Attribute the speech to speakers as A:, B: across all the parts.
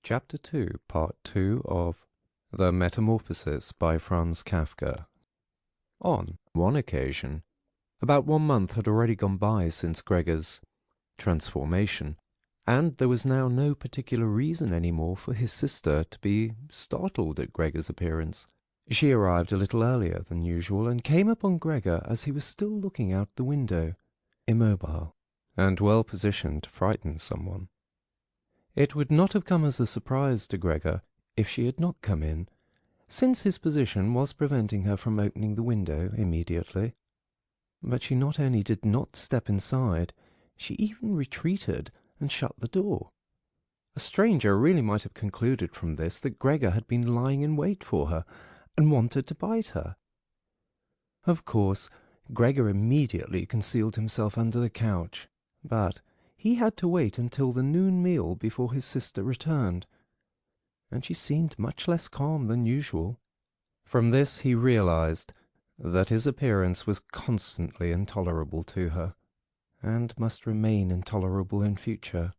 A: Chapter 2, Part 2 of The Metamorphosis by Franz Kafka. On one occasion, about 1 month had already gone by since Gregor's transformation, and there was now no particular reason any more for his sister to be startled at Gregor's appearance. She arrived a little earlier than usual, and came upon Gregor as he was still looking out the window, immobile, and well positioned to frighten someone. It would not have come as a surprise to Gregor if she had not come in, since his position was preventing her from opening the window immediately. But she not only did not step inside, she even retreated and shut the door. A stranger really might have concluded from this that Gregor had been lying in wait for her and wanted to bite her. Of course, Gregor immediately concealed himself under the couch, but he had to wait until the noon meal before his sister returned, and she seemed much less calm than usual. From this he realized that his appearance was constantly intolerable to her, and must remain intolerable in future,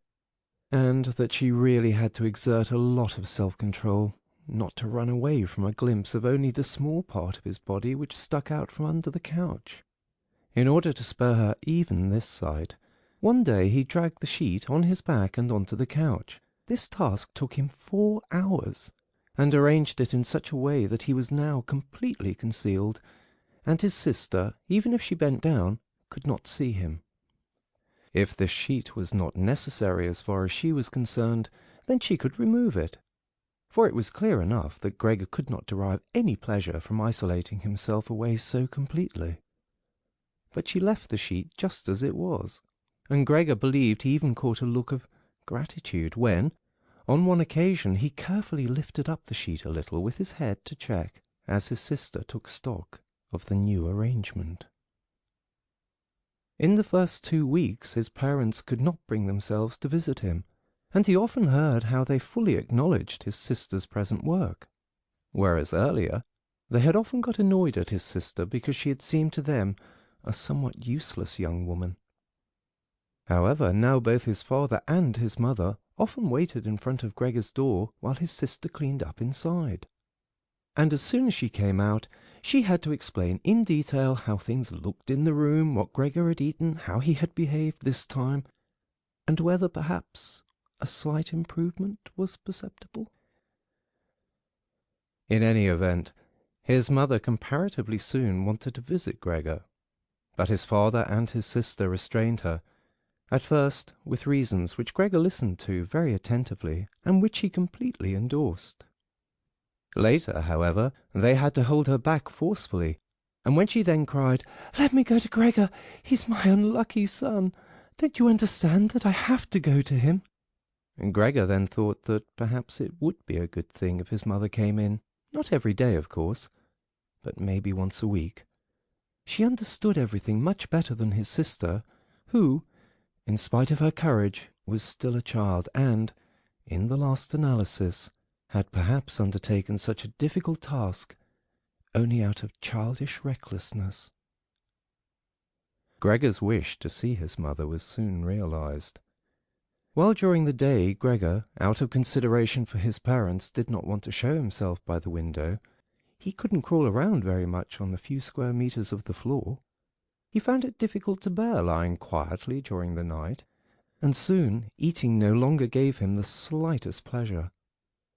A: and that she really had to exert a lot of self-control not to run away from a glimpse of only the small part of his body which stuck out from under the couch. In order to spare her even this sight, one day he dragged the sheet on his back and onto the couch. This task took him 4 hours, and arranged it in such a way that he was now completely concealed, and his sister, even if she bent down, could not see him. If this sheet was not necessary as far as she was concerned, then she could remove it, for it was clear enough that Gregor could not derive any pleasure from isolating himself away so completely. But she left the sheet just as it was, and Gregor believed he even caught a look of gratitude when, on one occasion, he carefully lifted up the sheet a little with his head to check, as his sister took stock of the new arrangement. In the first 2 weeks his parents could not bring themselves to visit him, and he often heard how they fully acknowledged his sister's present work, whereas earlier they had often got annoyed at his sister because she had seemed to them a somewhat useless young woman. However, now both his father and his mother often waited in front of Gregor's door while his sister cleaned up inside. And as soon as she came out, she had to explain in detail how things looked in the room, what Gregor had eaten, how he had behaved this time, and whether perhaps a slight improvement was perceptible. In any event, his mother comparatively soon wanted to visit Gregor, but his father and his sister restrained her, at first with reasons which Gregor listened to very attentively and which he completely endorsed. Later, however, they had to hold her back forcefully, and when she then cried, "Let me go to Gregor, he's my unlucky son. Don't you understand that I have to go to him?" And Gregor then thought that perhaps it would be a good thing if his mother came in, not every day, of course, but maybe once a week. She understood everything much better than his sister, who, in spite of her courage, was still a child, and, in the last analysis, had perhaps undertaken such a difficult task only out of childish recklessness. Gregor's wish to see his mother was soon realized. While during the day Gregor, out of consideration for his parents, did not want to show himself by the window, he couldn't crawl around very much on the few square meters of the floor. He found it difficult to bear lying quietly during the night, and soon eating no longer gave him the slightest pleasure.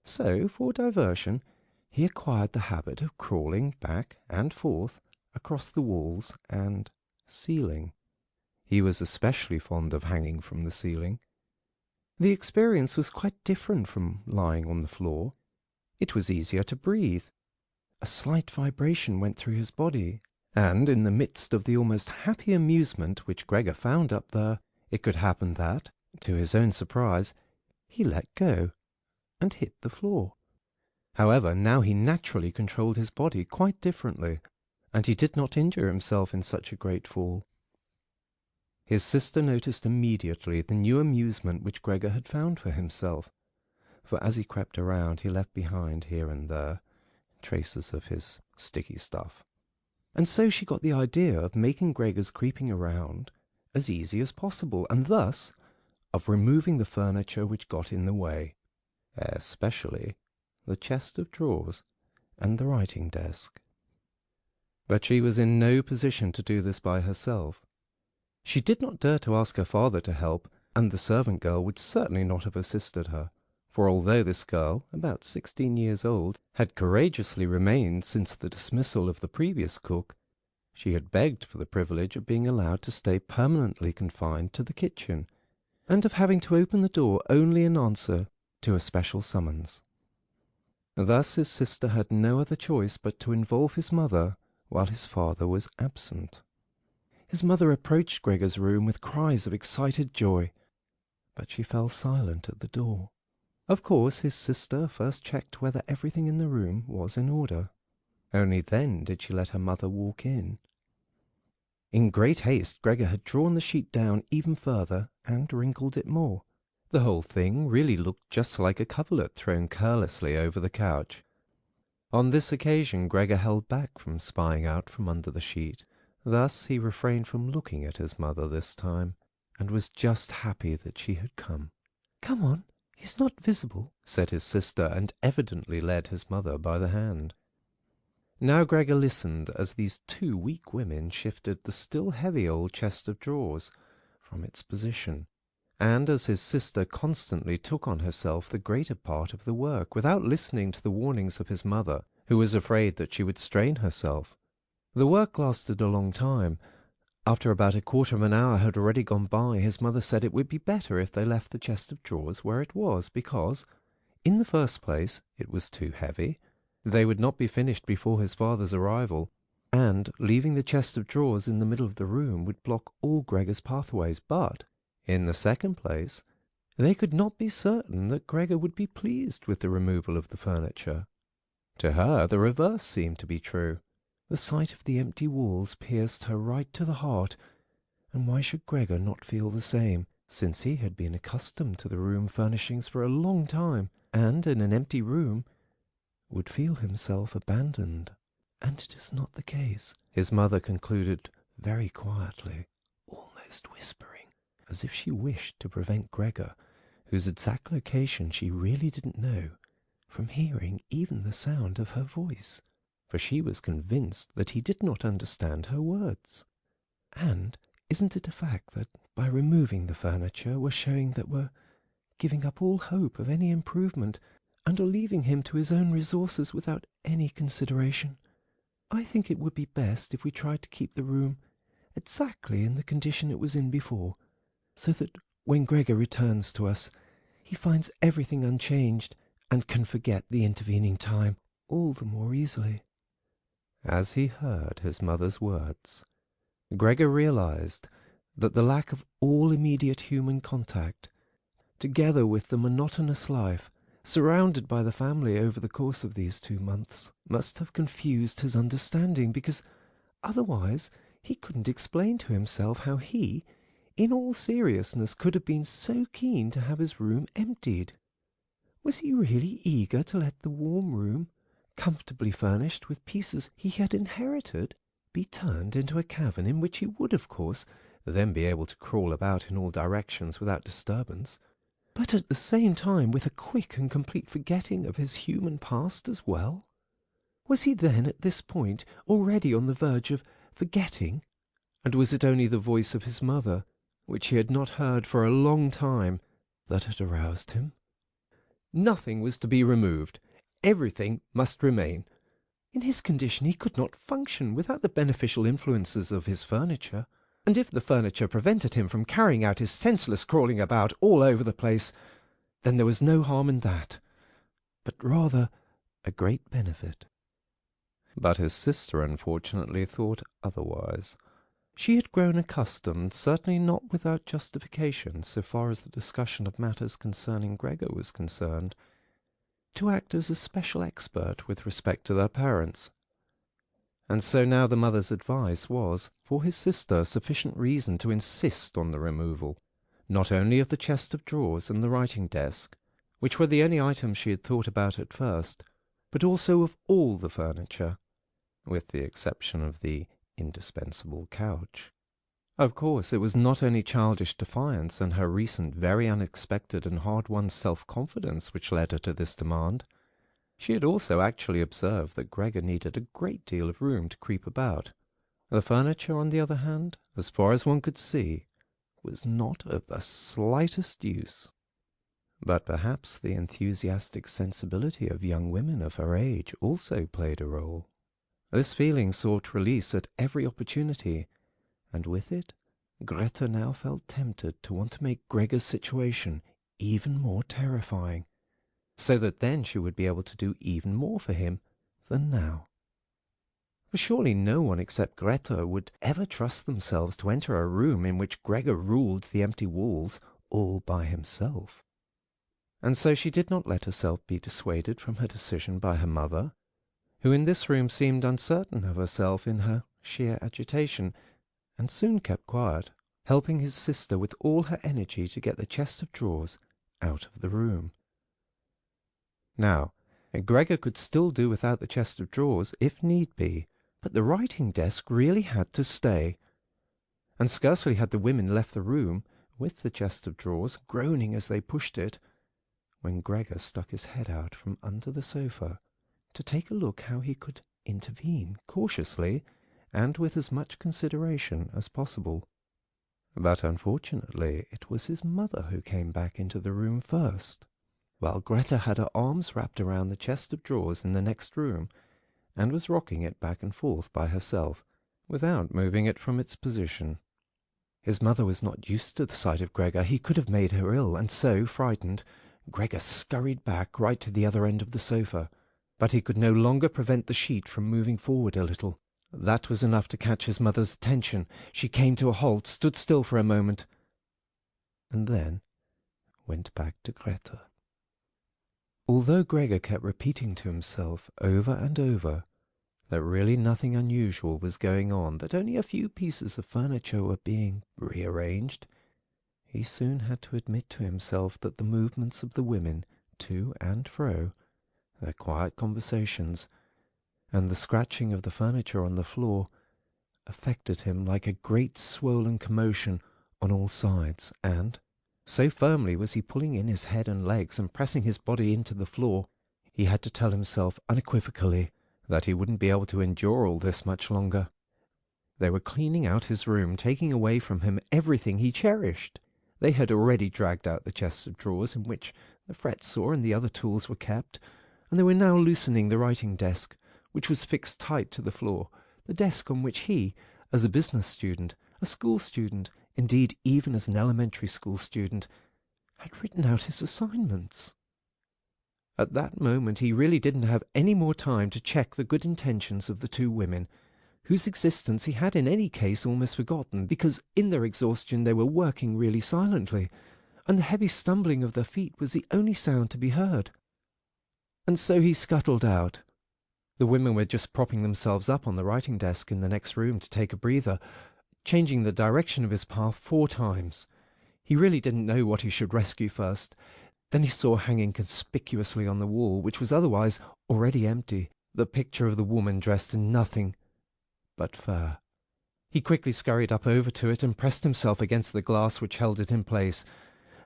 A: So, for diversion, he acquired the habit of crawling back and forth across the walls and ceiling. He was especially fond of hanging from the ceiling. The experience was quite different from lying on the floor. It was easier to breathe. A slight vibration went through his body, and in the midst of the almost happy amusement which Gregor found up there, it could happen that, to his own surprise, he let go and hit the floor. However, now he naturally controlled his body quite differently, and he did not injure himself in such a great fall. His sister noticed immediately the new amusement which Gregor had found for himself, for as he crept around he left behind here and there traces of his sticky stuff. And so she got the idea of making Gregor's creeping around as easy as possible, and thus of removing the furniture which got in the way. especially the chest of drawers and the writing desk. But she was in no position to do this by herself. She did not dare to ask her father to help, and the servant girl would certainly not have assisted her, for although this girl, about 16 years old, had courageously remained since the dismissal of the previous cook, she had begged for the privilege of being allowed to stay permanently confined to the kitchen, and of having to open the door only in answer to a special summons. Thus his sister had no other choice but to involve his mother while his father was absent. His mother approached Gregor's room with cries of excited joy, but she fell silent at the door. Of course, his sister first checked whether everything in the room was in order. Only then did she let her mother walk in. In great haste, Gregor had drawn the sheet down even further and wrinkled it more. The whole thing really looked just like a coverlet thrown carelessly over the couch. On this occasion Gregor held back from spying out from under the sheet. Thus he refrained from looking at his mother this time, and was just happy that she had come. "Come on, he's not visible," said his sister, and evidently led his mother by the hand. Now Gregor listened as these two weak women shifted the still heavy old chest of drawers from its position, and as his sister constantly took on herself the greater part of the work, without listening to the warnings of his mother, who was afraid that she would strain herself. The work lasted a long time. After about a quarter of an hour had already gone by, his mother said it would be better if they left the chest of drawers where it was, because, in the first place, it was too heavy, they would not be finished before his father's arrival, and leaving the chest of drawers in the middle of the room would block all Gregor's pathways, but, in the second place, they could not be certain that Gregor would be pleased with the removal of the furniture. To her the reverse seemed to be true. The sight of the empty walls pierced her right to the heart, and why should Gregor not feel the same, since he had been accustomed to the room furnishings for a long time, and in an empty room would feel himself abandoned? And it is not the case, his mother concluded very quietly, almost whispering, as if she wished to prevent Gregor, whose exact location she really didn't know, from hearing even the sound of her voice, for she was convinced that he did not understand her words. And isn't it a fact that by removing the furniture we're showing that we're giving up all hope of any improvement, and are leaving him to his own resources without any consideration? I think it would be best if we tried to keep the room exactly in the condition it was in before, so that when Gregor returns to us, he finds everything unchanged and can forget the intervening time all the more easily." As he heard his mother's words, Gregor realized that the lack of all immediate human contact, together with the monotonous life surrounded by the family over the course of these 2 months, must have confused his understanding, because otherwise he couldn't explain to himself how he, in all seriousness, could have been so keen to have his room emptied. Was he really eager to let the warm room, comfortably furnished with pieces he had inherited, be turned into a cavern in which he would, of course, then be able to crawl about in all directions without disturbance, but at the same time with a quick and complete forgetting of his human past as well? Was he then at this point already on the verge of forgetting? And was it only the voice of his mother, which he had not heard for a long time, that had aroused him? Nothing was to be removed. Everything must remain. In his condition he could not function without the beneficial influences of his furniture, and if the furniture prevented him from carrying out his senseless crawling about all over the place, then there was no harm in that, but rather a great benefit. But his sister unfortunately thought otherwise. She had grown accustomed, certainly not without justification so far as the discussion of matters concerning Gregor was concerned, to act as a special expert with respect to their parents. And so now the mother's advice was, for his sister, sufficient reason to insist on the removal, not only of the chest of drawers and the writing desk, which were the only items she had thought about at first, but also of all the furniture, with the exception of the indispensable couch. Of course, it was not only childish defiance and her recent very unexpected and hard-won self-confidence which led her to this demand. She had also actually observed that Gregor needed a great deal of room to creep about. The furniture, on the other hand, as far as one could see, was not of the slightest use. But perhaps the enthusiastic sensibility of young women of her age also played a role. This feeling sought release at every opportunity, and with it, Greta now felt tempted to want to make Gregor's situation even more terrifying, so that then she would be able to do even more for him than now. For surely no one except Greta would ever trust themselves to enter a room in which Gregor ruled the empty walls all by himself. And so she did not let herself be dissuaded from her decision by her mother, who in this room seemed uncertain of herself in her sheer agitation, and soon kept quiet, helping his sister with all her energy to get the chest of drawers out of the room. Now, Gregor could still do without the chest of drawers, if need be, but the writing desk really had to stay. And scarcely had the women left the room, with the chest of drawers, groaning as they pushed it, when Gregor stuck his head out from under the sofa to take a look how he could intervene cautiously and with as much consideration as possible. But unfortunately it was his mother who came back into the room first, while Greta had her arms wrapped around the chest of drawers in the next room, and was rocking it back and forth by herself, without moving it from its position. His mother was not used to the sight of Gregor. He could have made her ill, and so, frightened, Gregor scurried back right to the other end of the sofa. But he could no longer prevent the sheet from moving forward a little. That was enough to catch his mother's attention. She came to a halt, stood still for a moment, and then went back to Greta. Although Gregor kept repeating to himself over and over that really nothing unusual was going on, that only a few pieces of furniture were being rearranged, he soon had to admit to himself that the movements of the women to and fro, their quiet conversations, and the scratching of the furniture on the floor affected him like a great swollen commotion on all sides, and so firmly was he pulling in his head and legs and pressing his body into the floor, he had to tell himself unequivocally that he wouldn't be able to endure all this much longer. They were cleaning out his room, taking away from him everything he cherished. They had already dragged out the chest of drawers in which the fret saw and the other tools were kept, and they were now loosening the writing desk, which was fixed tight to the floor, the desk on which he, as a business student, a school student, indeed even as an elementary school student, had written out his assignments. At that moment he really didn't have any more time to check the good intentions of the two women, whose existence he had in any case almost forgotten, because in their exhaustion they were working really silently, and the heavy stumbling of their feet was the only sound to be heard. And so he scuttled out. The women were just propping themselves up on the writing desk in the next room to take a breather, changing the direction of his path 4 times. He really didn't know what he should rescue first. Then he saw hanging conspicuously on the wall, which was otherwise already empty, the picture of the woman dressed in nothing but fur. He quickly scurried up over to it and pressed himself against the glass which held it in place,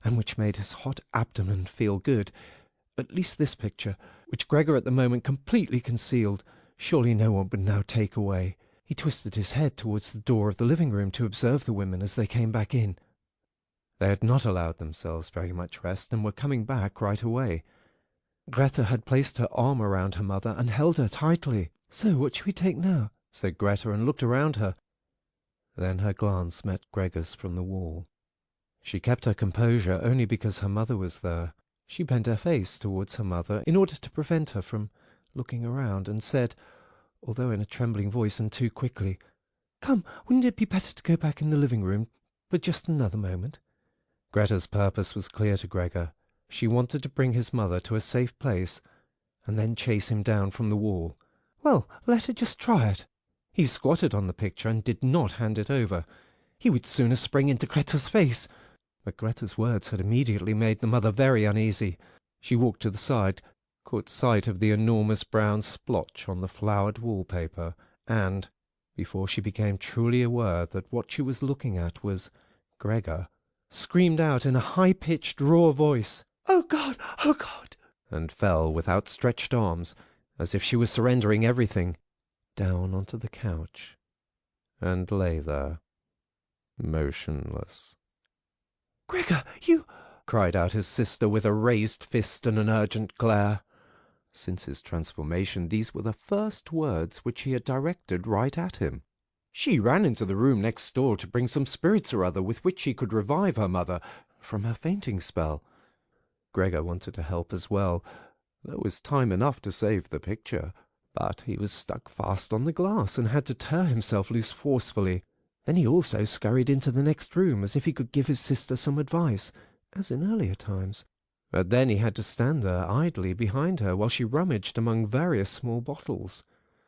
A: and which made his hot abdomen feel good. At least this picture, which Gregor at the moment completely concealed, surely no one would now take away. He twisted his head towards the door of the living room to observe the women as they came back in. They had not allowed themselves very much rest, and were coming back right away. Greta had placed her arm around her mother and held her tightly. "So what shall we take now?" said Greta, and looked around her. Then her glance met Gregor's from the wall. She kept her composure only because her mother was there. She bent her face towards her mother in order to prevent her from looking around, and said, although in a trembling voice and too quickly, "Come, wouldn't it be better to go back in the living room for just another moment?" Greta's purpose was clear to Gregor. She wanted to bring his mother to a safe place, and then chase him down from the wall. Well, let her just try it. He squatted on the picture and did not hand it over. He would sooner spring into Greta's face. But Greta's words had immediately made the mother very uneasy. She walked to the side, caught sight of the enormous brown splotch on the flowered wallpaper, and, before she became truly aware that what she was looking at was Gregor, screamed out in a high-pitched, raw voice, "Oh God! Oh God!" and fell with outstretched arms, as if she was surrendering everything, down onto the couch, and lay there, motionless. "Gregor, you—" cried out his sister with a raised fist and an urgent glare. Since his transformation, these were the first words which she had directed right at him. She ran into the room next door to bring some spirits or other with which she could revive her mother from her fainting spell. Gregor wanted to help as well. There was time enough to save the picture, but he was stuck fast on the glass and had to tear himself loose forcefully. Then he also scurried into the next room as if he could give his sister some advice, as in earlier times. But then he had to stand there idly behind her while she rummaged among various small bottles.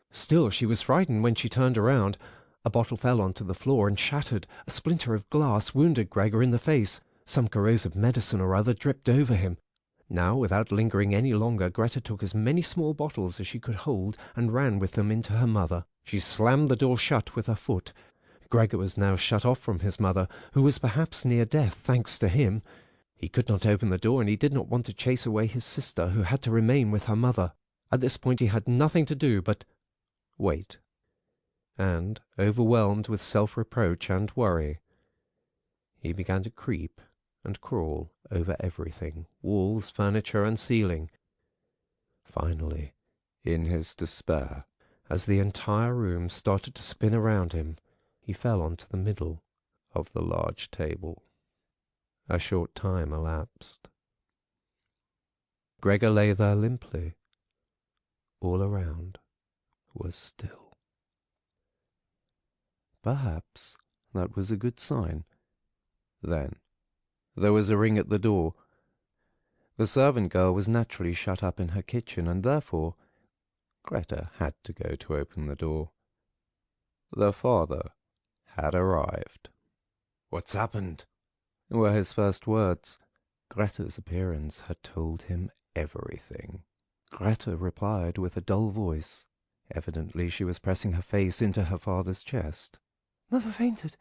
A: Still, she was frightened when she turned around. A bottle fell onto the floor and shattered. A splinter of glass wounded Gregor in the face. Some corrosive medicine or other dripped over him. Now, without lingering any longer, Greta took as many small bottles as she could hold and ran with them into her mother. She slammed the door shut with her foot. Gregor was now shut off from his mother, who was perhaps near death, thanks to him. He could not open the door, and he did not want to chase away his sister, who had to remain with her mother. At this point he had nothing to do but wait. And, overwhelmed with self-reproach and worry, he began to creep and crawl over everything, walls, furniture, and ceiling. Finally, in his despair, as the entire room started to spin around him, he fell onto the middle of the large table. A short time elapsed. Gregor lay there limply. All around was still. Perhaps that was a good sign. Then there was a ring at the door. The servant girl was naturally shut up in her kitchen, and therefore Greta had to go to open the door. The father had arrived. "What's happened?" were his first words. Greta's appearance had told him everything. Greta replied with a dull voice. Evidently she was pressing her face into her father's chest. "Mother fainted.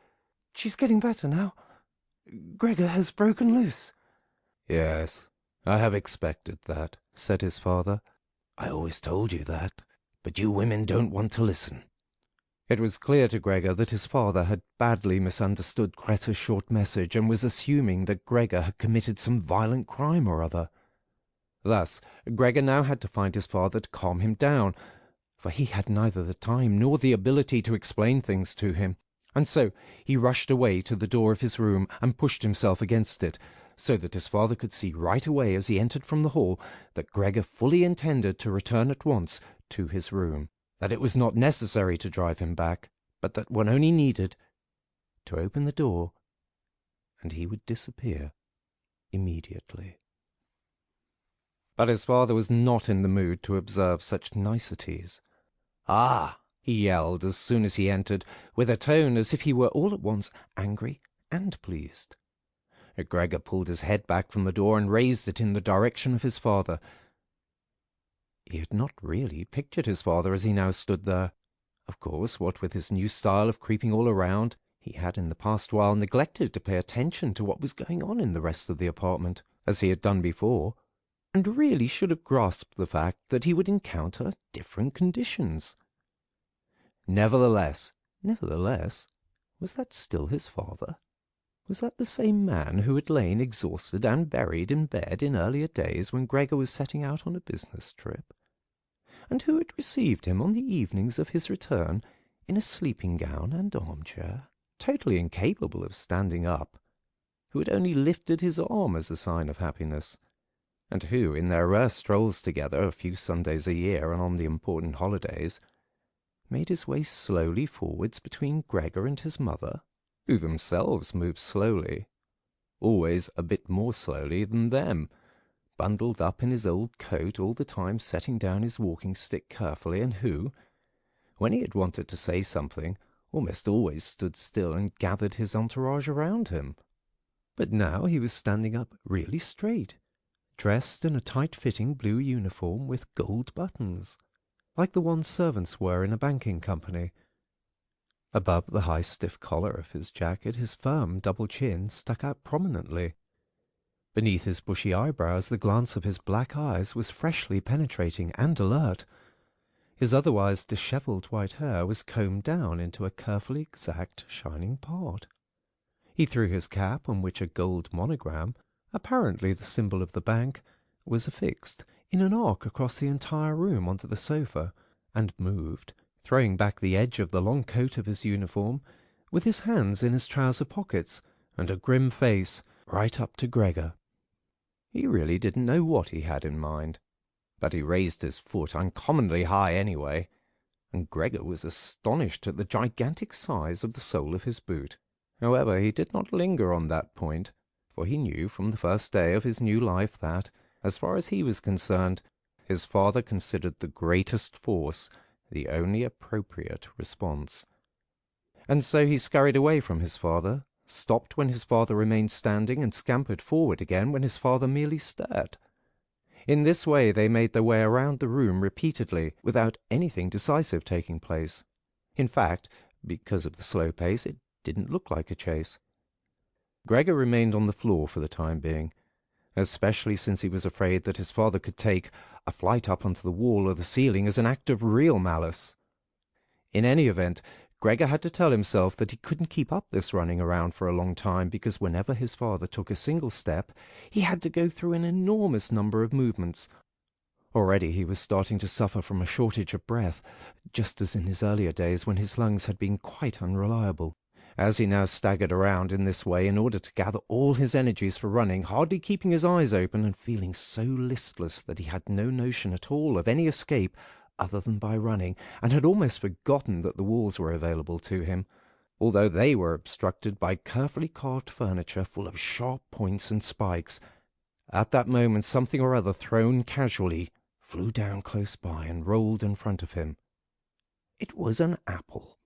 A: She's getting better now. Gregor has broken loose." "Yes, I have expected that," said his father. "I always told you that, but you women don't want to listen." It was clear to Gregor that his father had badly misunderstood Greta's short message and was assuming that Gregor had committed some violent crime or other. Thus, Gregor now had to find his father to calm him down, for he had neither the time nor the ability to explain things to him, and so he rushed away to the door of his room and pushed himself against it, so that his father could see right away as he entered from the hall that Gregor fully intended to return at once to his room, that it was not necessary to drive him back, but that one only needed to open the door, and he would disappear immediately. But his father was not in the mood to observe such niceties. "Ah!" he yelled as soon as he entered, with a tone as if he were all at once angry and pleased. Gregor pulled his head back from the door and raised it in the direction of his father. He had not really pictured his father as he now stood there. Of course, what with his new style of creeping all around, he had in the past while neglected to pay attention to what was going on in the rest of the apartment, as he had done before, and really should have grasped the fact that he would encounter different conditions. Nevertheless, was that still his father? Was that the same man who had lain exhausted and buried in bed in earlier days when Gregor was setting out on a business trip, and who had received him on the evenings of his return in a sleeping-gown and armchair, totally incapable of standing up, who had only lifted his arm as a sign of happiness, and who, in their rare strolls together a few Sundays a year and on the important holidays, made his way slowly forwards between Gregor and his mother, who themselves moved slowly, always a bit more slowly than them, bundled up in his old coat all the time setting down his walking-stick carefully, and who, when he had wanted to say something, almost always stood still and gathered his entourage around him. But now he was standing up really straight, dressed in a tight-fitting blue uniform with gold buttons, like the ones servants wear in a banking company, Above the high stiff collar of his jacket, his firm double chin stuck out prominently. Beneath his bushy eyebrows, the glance of his black eyes was freshly penetrating and alert. His otherwise dishevelled white hair was combed down into a carefully exact shining part. He threw his cap, on which a gold monogram, apparently the symbol of the bank, was affixed in an arc across the entire room onto the sofa, and moved, throwing back the edge of the long coat of his uniform, with his hands in his trouser pockets, and a grim face, right up to Gregor. He really didn't know what he had in mind, but he raised his foot uncommonly high anyway, and Gregor was astonished at the gigantic size of the sole of his boot. However, he did not linger on that point, for he knew from the first day of his new life that, as far as he was concerned, his father considered the greatest force the only appropriate response. And so he scurried away from his father, stopped when his father remained standing, and scampered forward again when his father merely stared. In this way they made their way around the room repeatedly, without anything decisive taking place. In fact, because of the slow pace, it didn't look like a chase. Gregor remained on the floor for the time being, especially since he was afraid that his father could take a flight up onto the wall or the ceiling as an act of real malice. In any event, Gregor had to tell himself that he couldn't keep up this running around for a long time, because whenever his father took a single step, he had to go through an enormous number of movements. Already he was starting to suffer from a shortage of breath, just as in his earlier days when his lungs had been quite unreliable. As he now staggered around in this way in order to gather all his energies for running, hardly keeping his eyes open and feeling so listless that he had no notion at all of any escape other than by running, and had almost forgotten that the walls were available to him, although they were obstructed by carefully carved furniture full of sharp points and spikes. At that moment something or other thrown casually flew down close by and rolled in front of him. It was an apple.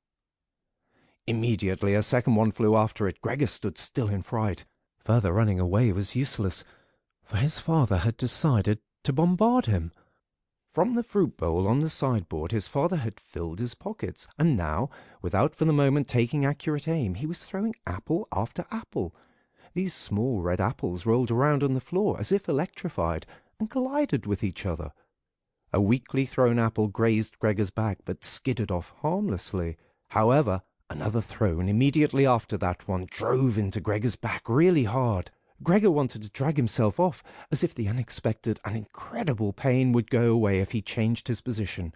A: Immediately a second one flew after it. Gregor stood still in fright. Further running away was useless, for his father had decided to bombard him. From the fruit bowl on the sideboard his father had filled his pockets, and now, without for the moment taking accurate aim, he was throwing apple after apple. These small red apples rolled around on the floor as if electrified, and collided with each other. A weakly thrown apple grazed Gregor's back, but skidded off harmlessly. However, another thrown immediately after that one drove into Gregor's back really hard. Gregor wanted to drag himself off, as if the unexpected and incredible pain would go away if he changed his position.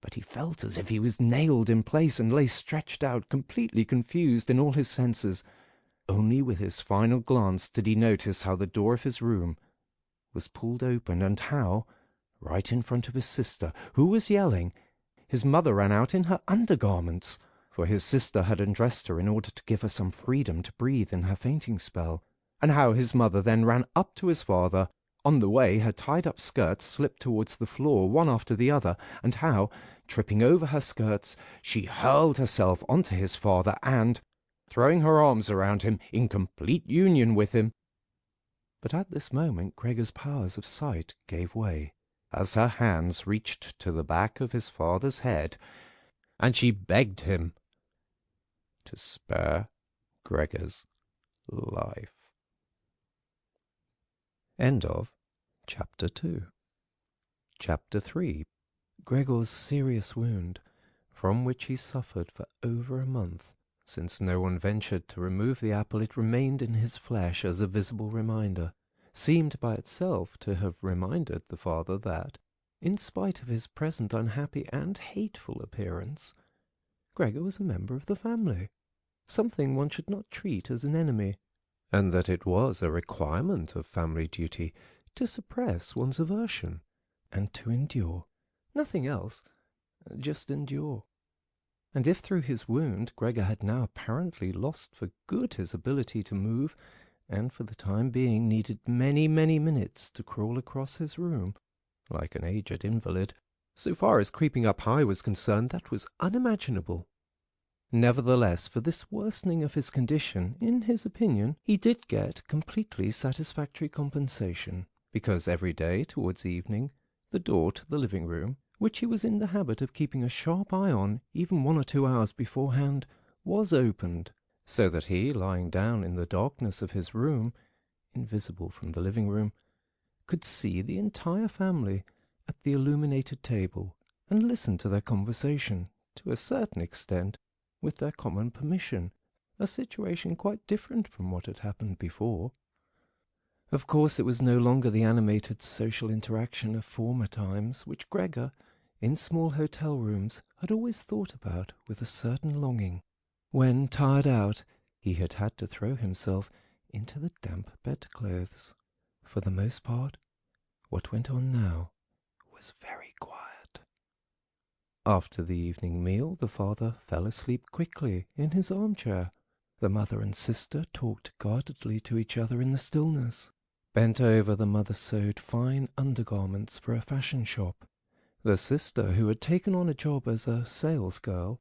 A: But he felt as if he was nailed in place and lay stretched out, completely confused in all his senses. Only with his final glance did he notice how the door of his room was pulled open, and how, right in front of his sister, who was yelling, his mother ran out in her undergarments, for his sister had undressed her in order to give her some freedom to breathe in her fainting spell, and how his mother then ran up to his father. On the way, her tied-up skirts slipped towards the floor, one after the other, and how, tripping over her skirts, she hurled herself onto his father and, throwing her arms around him, in complete union with him. But at this moment Gregor's powers of sight gave way, as her hands reached to the back of his father's head, and she begged him to spare Gregor's life. End of Chapter 2. Chapter 3. Gregor's serious wound, from which he suffered for over a month. Since no one ventured to remove the apple, it remained in his flesh as a visible reminder, seemed by itself to have reminded the father that, in spite of his present unhappy and hateful appearance, Gregor was a member of the family, something one should not treat as an enemy, and that it was a requirement of family duty to suppress one's aversion and to endure. Nothing else, just endure. And if through his wound Gregor had now apparently lost for good his ability to move, and for the time being needed many, many minutes to crawl across his room, like an aged invalid, so far as creeping up high was concerned, that was unimaginable. Nevertheless, for this worsening of his condition, in his opinion, he did get completely satisfactory compensation, because every day, towards evening, the door to the living-room, which he was in the habit of keeping a sharp eye on even 1 or 2 hours beforehand, was opened, so that he, lying down in the darkness of his room, invisible from the living room, could see the entire family at the illuminated table and listen to their conversation, to a certain extent, with their common permission, a situation quite different from what had happened before. Of course, it was no longer the animated social interaction of former times, which Gregor, in small hotel rooms, had always thought about with a certain longing, when, tired out, he had had to throw himself into the damp bedclothes. For the most part, what went on now was very quiet. After the evening meal, the father fell asleep quickly in his armchair. The mother and sister talked guardedly to each other in the stillness. Bent over, the mother sewed fine undergarments for a fashion shop. The sister, who had taken on a job as a salesgirl,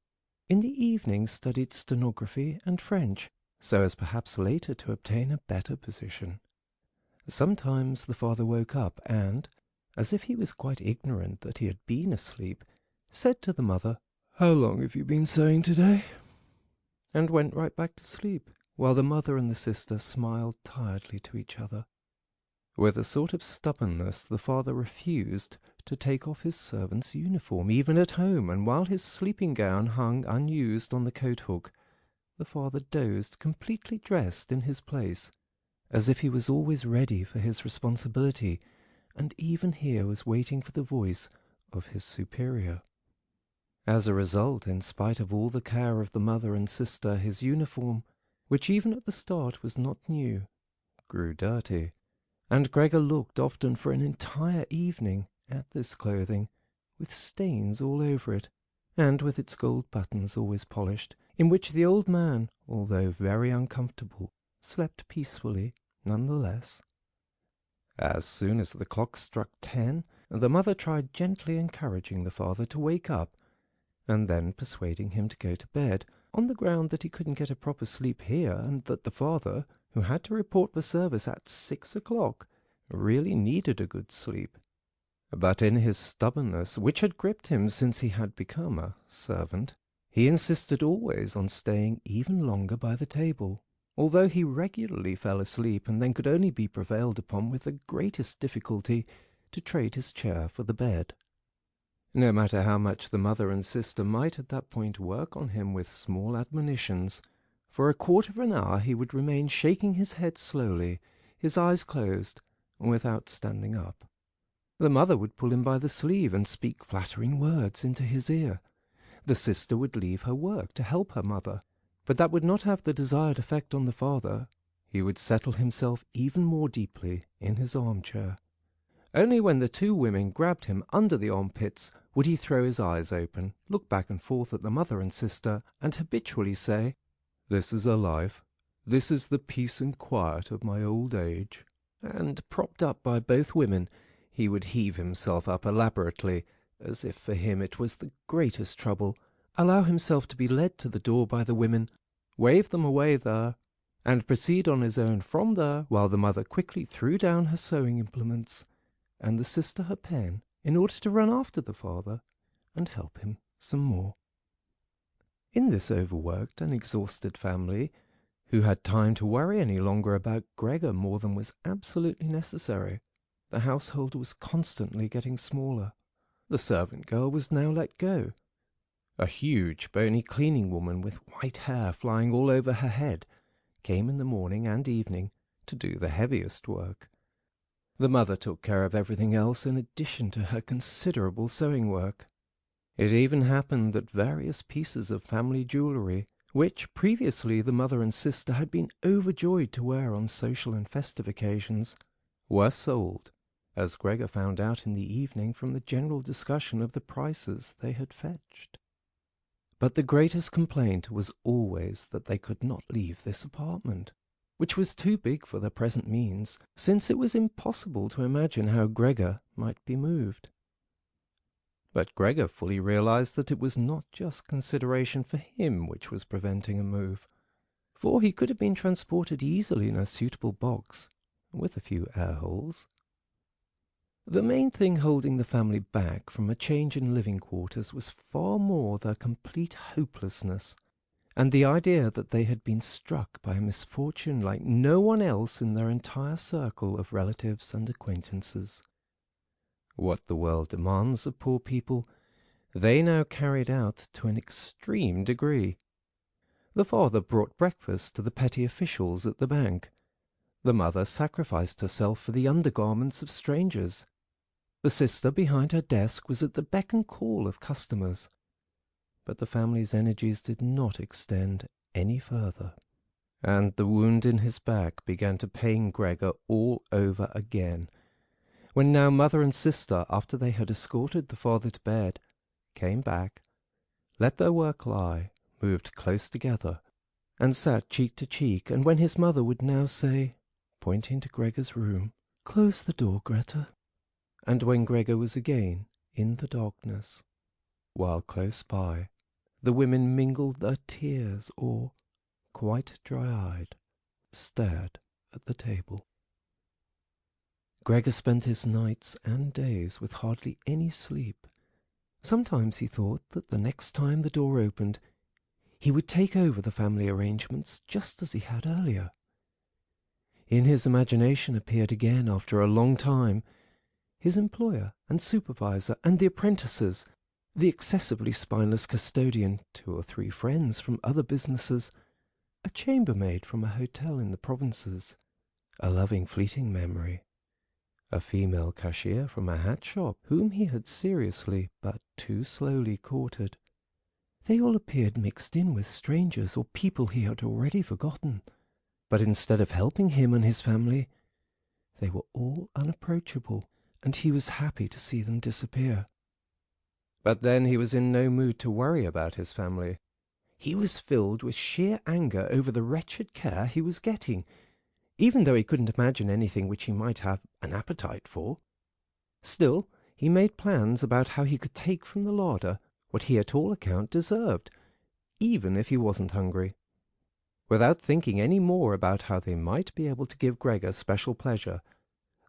A: in the evening studied stenography and French, so as perhaps later to obtain a better position. Sometimes the father woke up and, as if he was quite ignorant that he had been asleep, said to the mother, "How long have you been sewing today?" and went right back to sleep, while the mother and the sister smiled tiredly to each other. With a sort of stubbornness, the father refused to take off his servant's uniform, even at home, and while his sleeping gown hung unused on the coat hook, the father dozed completely dressed in his place, as if he was always ready for his responsibility, and even here was waiting for the voice of his superior. As a result, in spite of all the care of the mother and sister, his uniform, which even at the start was not new, grew dirty, and Gregor looked often for an entire evening at this clothing, with stains all over it, and with its gold buttons always polished, in which the old man, although very uncomfortable, slept peacefully none the less. As soon as the clock struck 10, the mother tried gently encouraging the father to wake up, and then persuading him to go to bed, on the ground that he couldn't get a proper sleep here, and that the father, who had to report for service at 6 o'clock, really needed a good sleep. But in his stubbornness, which had gripped him since he had become a servant, he insisted always on staying even longer by the table, although he regularly fell asleep and then could only be prevailed upon with the greatest difficulty to trade his chair for the bed. No matter how much the mother and sister might at that point work on him with small admonitions, for a quarter of an hour he would remain shaking his head slowly, his eyes closed, without standing up. The mother would pull him by the sleeve and speak flattering words into his ear. The sister would leave her work to help her mother, but that would not have the desired effect on the father. He would settle himself even more deeply in his armchair. Only when the two women grabbed him under the armpits would he throw his eyes open, look back and forth at the mother and sister, and habitually say, "This is a life. This is the peace and quiet of my old age." And, propped up by both women, he would heave himself up elaborately, as if for him it was the greatest trouble, allow himself to be led to the door by the women, wave them away there, and proceed on his own from there, while the mother quickly threw down her sewing implements, and the sister her pen, in order to run after the father and help him some more. In this overworked and exhausted family, who had time to worry any longer about Gregor more than was absolutely necessary, the household was constantly getting smaller. The servant girl was now let go. A huge, bony cleaning woman with white hair flying all over her head came in the morning and evening to do the heaviest work. The mother took care of everything else in addition to her considerable sewing work. It even happened that various pieces of family jewellery, which previously the mother and sister had been overjoyed to wear on social and festive occasions, were sold, as Gregor found out in the evening from the general discussion of the prices they had fetched. But the greatest complaint was always that they could not leave this apartment, which was too big for their present means, since it was impossible to imagine how Gregor might be moved. But Gregor fully realized that it was not just consideration for him which was preventing a move, for he could have been transported easily in a suitable box, with a few air holes. The main thing holding the family back from a change in living quarters was far more their complete hopelessness, and the idea that they had been struck by a misfortune like no one else in their entire circle of relatives and acquaintances. What the world demands of poor people, they now carried out to an extreme degree. The father brought breakfast to the petty officials at the bank. The mother sacrificed herself for the undergarments of strangers. The sister behind her desk was at the beck and call of customers. But the family's energies did not extend any further, and the wound in his back began to pain Gregor all over again, when now mother and sister, after they had escorted the father to bed, came back, let their work lie, moved close together, and sat cheek to cheek, and when his mother would now say, pointing to Gregor's room, "Close the door, Greta," and when Gregor was again in the darkness, while close by, the women mingled their tears or, quite dry-eyed, stared at the table. Gregor spent his nights and days with hardly any sleep. Sometimes he thought that the next time the door opened, he would take over the family arrangements just as he had earlier. In his imagination appeared again, after a long time, his employer and supervisor and the apprentices, the excessively spineless custodian, 2 or 3 friends from other businesses, a chambermaid from a hotel in the provinces, a loving fleeting memory, a female cashier from a hat shop whom he had seriously but too slowly courted. They all appeared mixed in with strangers or people he had already forgotten, but instead of helping him and his family, they were all unapproachable, and he was happy to see them disappear. But then he was in no mood to worry about his family. He was filled with sheer anger over the wretched care he was getting, even though he couldn't imagine anything which he might have an appetite for. Still, he made plans about how he could take from the larder what he at all account deserved, even if he wasn't hungry. Without thinking any more about how they might be able to give Gregor special pleasure,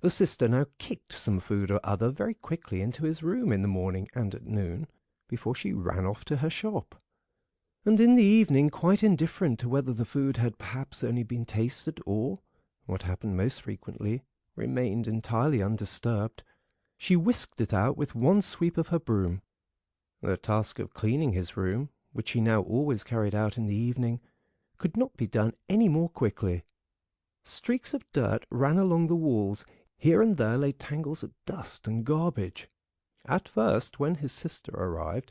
A: the sister now kicked some food or other very quickly into his room in the morning and at noon, before she ran off to her shop. And in the evening, quite indifferent to whether the food had perhaps only been tasted or, what happened most frequently, remained entirely undisturbed, she whisked it out with one sweep of her broom. The task of cleaning his room, which she now always carried out in the evening, could not be done any more quickly. Streaks of dirt ran along the walls. Here and there lay tangles of dust and garbage. At first, when his sister arrived,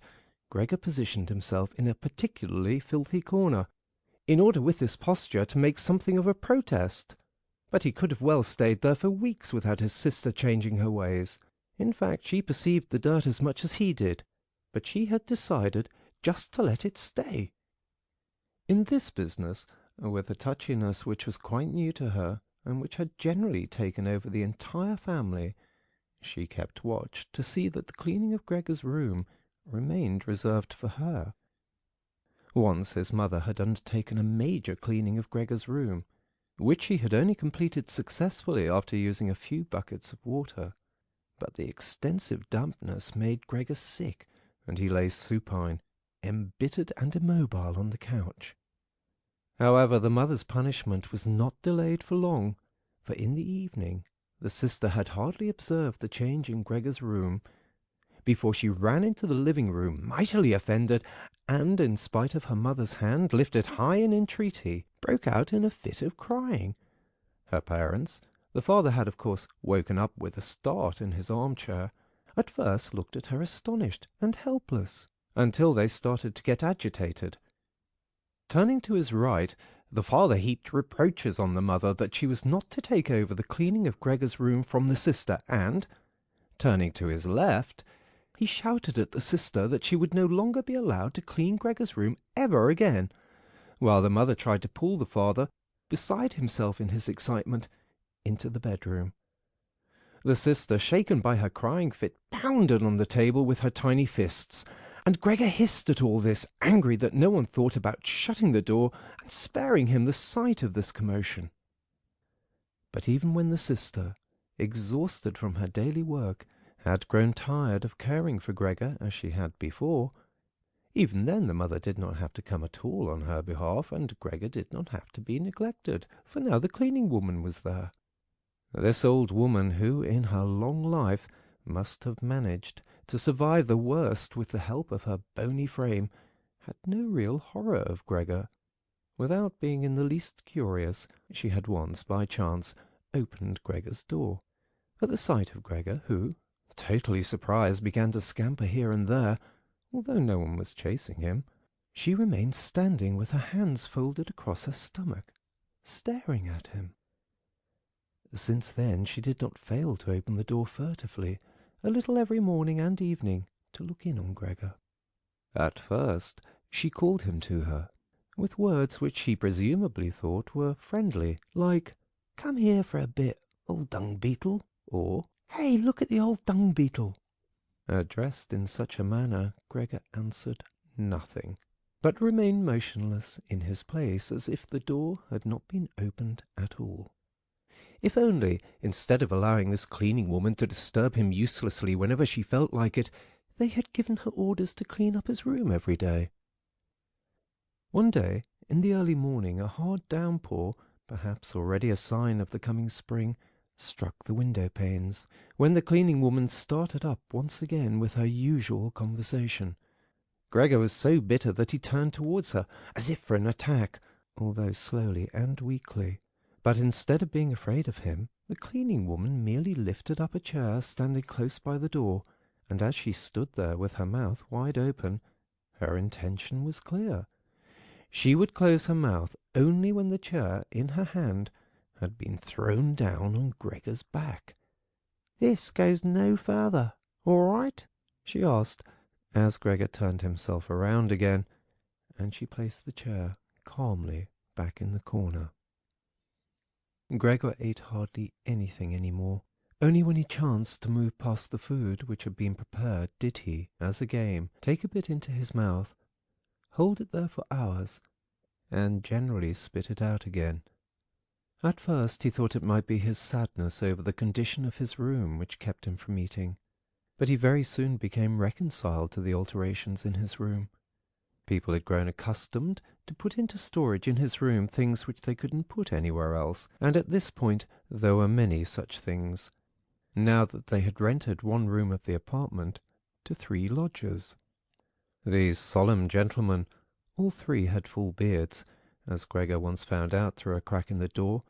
A: Gregor positioned himself in a particularly filthy corner, in order with this posture to make something of a protest. But he could have well stayed there for weeks without his sister changing her ways. In fact, she perceived the dirt as much as he did, but she had decided just to let it stay. In this business, with a touchiness which was quite new to her, and which had generally taken over the entire family, she kept watch to see that the cleaning of Gregor's room remained reserved for her. Once his mother had undertaken a major cleaning of Gregor's room, which she had only completed successfully after using a few buckets of water. But the extensive dampness made Gregor sick, and he lay supine, embittered and immobile on the couch. However, the mother's punishment was not delayed for long, for in the evening the sister had hardly observed the change in Gregor's room before she ran into the living-room, mightily offended, and, in spite of her mother's hand lifted high in entreaty, broke out in a fit of crying. Her parents, the father had of course woken up with a start in his armchair, at first looked at her astonished and helpless, until they started to get agitated. Turning to his right, the father heaped reproaches on the mother that she was not to take over the cleaning of Gregor's room from the sister, and, turning to his left, he shouted at the sister that she would no longer be allowed to clean Gregor's room ever again, while the mother tried to pull the father, beside himself in his excitement, into the bedroom. The sister, shaken by her crying fit, pounded on the table with her tiny fists, and Gregor hissed at all this, angry that no one thought about shutting the door and sparing him the sight of this commotion. But even when the sister, exhausted from her daily work, had grown tired of caring for Gregor as she had before, Even then the mother did not have to come at all on her behalf, and Gregor did not have to be neglected, for now the cleaning woman was there. This old woman, who in her long life must have managed to survive the worst with the help of her bony frame, had no real horror of Gregor. Without being in the least curious, she had once, by chance, opened Gregor's door. At the sight of Gregor, who, totally surprised, began to scamper here and there, although no one was chasing him, she remained standing with her hands folded across her stomach, staring at him. Since then she did not fail to open the door furtively, a little every morning and evening, to look in on Gregor. At first she called him to her, with words which she presumably thought were friendly, like, "Come here for a bit, old dung beetle," or "Hey, look at the old dung beetle." Addressed in such a manner, Gregor answered nothing, but remained motionless in his place, as if the door had not been opened at all. If only, instead of allowing this cleaning woman to disturb him uselessly whenever she felt like it, they had given her orders to clean up his room every day. One day, in the early morning, a hard downpour, perhaps already a sign of the coming spring, struck the window panes, when the cleaning woman started up once again with her usual conversation. Gregor was so bitter that he turned towards her, as if for an attack, although slowly and weakly. But instead of being afraid of him, the cleaning woman merely lifted up a chair standing close by the door, and as she stood there with her mouth wide open, her intention was clear. She would close her mouth only when the chair in her hand had been thrown down on Gregor's back. "This goes no further, all right?" she asked, as Gregor turned himself around again, and she placed the chair calmly back in the corner. Gregor ate hardly anything any more. Only when he chanced to move past the food which had been prepared did he, as a game, take a bit into his mouth, hold it there for hours, and generally spit it out again. At first he thought it might be his sadness over the condition of his room which kept him from eating, but he very soon became reconciled to the alterations in his room. People had grown accustomed to put into storage in his room things which they couldn't put anywhere else, and at this point there were many such things, now that they had rented one room of the apartment to 3 lodgers. These solemn gentlemen, all 3 had full beards, as Gregor once found out through a crack in the door,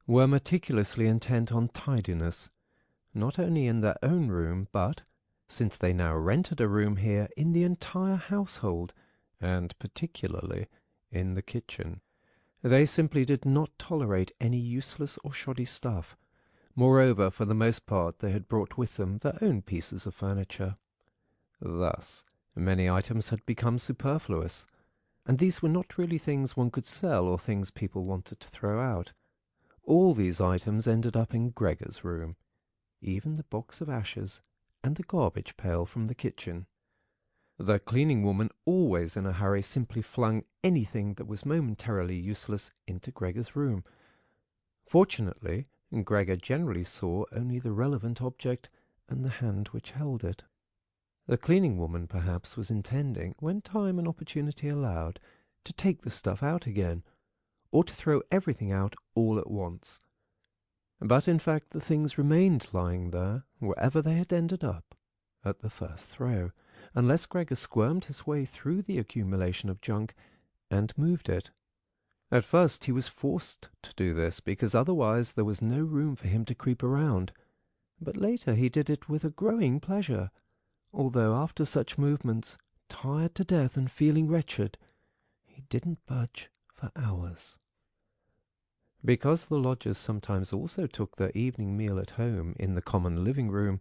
A: were meticulously intent on tidiness, not only in their own room, but, since they now rented a room here, in the entire household, and particularly in the kitchen. They simply did not tolerate any useless or shoddy stuff. Moreover, for the most part they had brought with them their own pieces of furniture. Thus, many items had become superfluous, and these were not really things one could sell or things people wanted to throw out. All these items ended up in Gregor's room, even the box of ashes and the garbage pail from the kitchen. The cleaning woman, always in a hurry, simply flung anything that was momentarily useless into Gregor's room. Fortunately, Gregor generally saw only the relevant object and the hand which held it. The cleaning woman, perhaps, was intending, when time and opportunity allowed, to take the stuff out again, or to throw everything out all at once. But in fact the things remained lying there, wherever they had ended up, at the first throw, unless Gregor squirmed his way through the accumulation of junk and moved it. At first he was forced to do this, because otherwise there was no room for him to creep around, but later he did it with a growing pleasure, although after such movements, tired to death and feeling wretched, he didn't budge for hours. Because the lodgers sometimes also took their evening meal at home in the common living-room,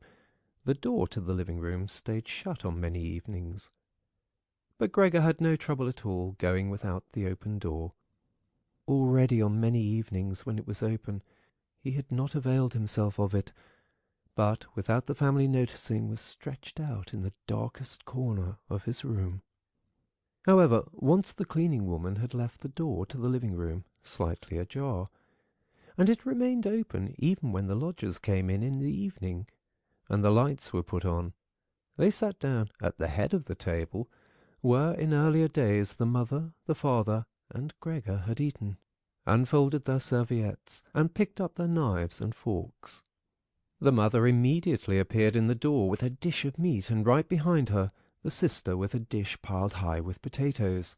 A: the door to the living-room stayed shut on many evenings. But Gregor had no trouble at all going without the open door. Already on many evenings when it was open, he had not availed himself of it, but, without the family noticing, was stretched out in the darkest corner of his room. However, once the cleaning woman had left the door to the living-room slightly ajar, and it remained open even when the lodgers came in the evening, and the lights were put on. They sat down at the head of the table, where in earlier days the mother, the father, and Gregor had eaten, unfolded their serviettes, and picked up their knives and forks. The mother immediately appeared in the door with a dish of meat, and right behind her the sister with a dish piled high with potatoes.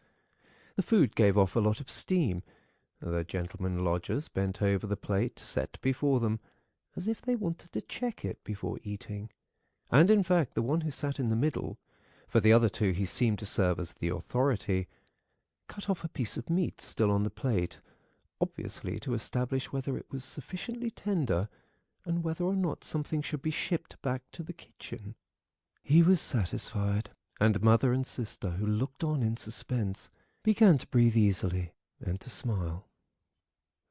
A: The food gave off a lot of steam. The gentlemen lodgers bent over the plate set before them, as if they wanted to check it before eating. And in fact the one who sat in the middle, for the other two he seemed to serve as the authority, cut off a piece of meat still on the plate, obviously to establish whether it was sufficiently tender, and whether or not something should be shipped back to the kitchen. He was satisfied, and mother and sister, who looked on in suspense, began to breathe easily and to smile.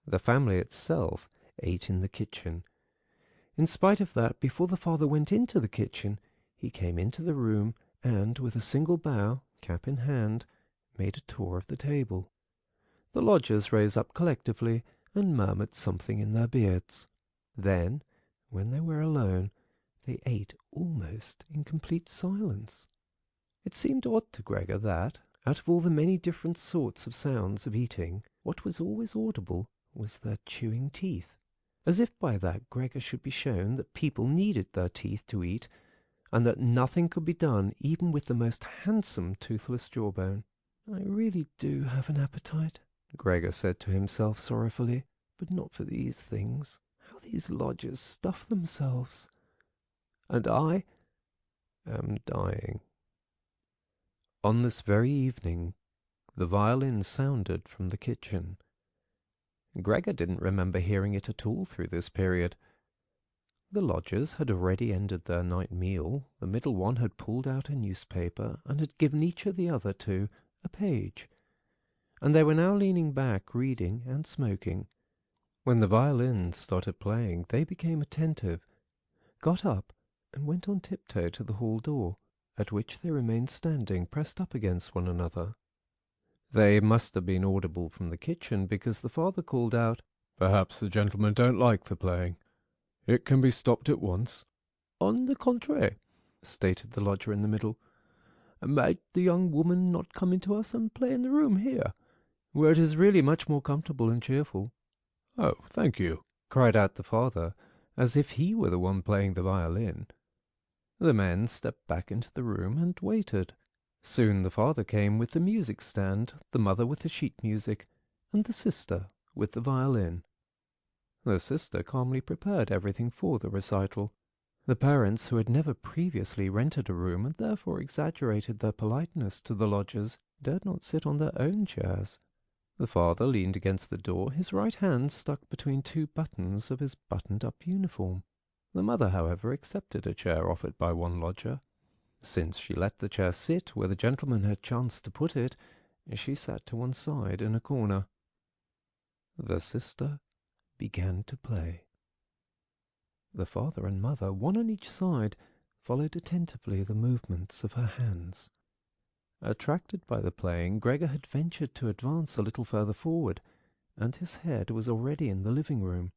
A: The family itself ate in the kitchen. In spite of that, before the father went into the kitchen, he came into the room and, with a single bow, cap in hand, made a tour of the table. The lodgers rose up collectively and murmured something in their beards. Then, when they were alone, they ate almost in complete silence. It seemed odd to Gregor that, out of all the many different sorts of sounds of eating, what was always audible was their chewing teeth, as if by that Gregor should be shown that people needed their teeth to eat, and that nothing could be done even with the most handsome toothless jawbone. "I really do have an appetite," Gregor said to himself sorrowfully, "but not for these things. How these lodgers stuff themselves! And I am dying." On this very evening, the violin sounded from the kitchen. Gregor didn't remember hearing it at all through this period. The lodgers had already ended their night meal. The middle one had pulled out a newspaper and had given each of the other two a page, and they were now leaning back, reading and smoking. When the violin started playing, they became attentive, got up, and went on tiptoe to the hall door, at which they remained standing, pressed up against one another. They must have been audible from the kitchen, because the father called out, "Perhaps the gentlemen don't like the playing. It can be stopped at once." "On the contrary," stated the lodger in the middle, "might the young woman not come into us and play in the room here, where it is really much more comfortable and cheerful?" "Oh, thank you," cried out the father, as if he were the one playing the violin. The men stepped back into the room and waited. Soon the father came with the music stand, the mother with the sheet music, and the sister with the violin. The sister calmly prepared everything for the recital. The parents, who had never previously rented a room and therefore exaggerated their politeness to the lodgers, dared not sit on their own chairs. The father leaned against the door, his right hand stuck between two buttons of his buttoned-up uniform. The mother, however, accepted a chair offered by one lodger. Since she let the chair sit where the gentleman had chanced to put it, she sat to one side in a corner. The sister began to play. The father and mother, one on each side, followed attentively the movements of her hands. Attracted by the playing, Gregor had ventured to advance a little further forward, and his head was already in the living-room.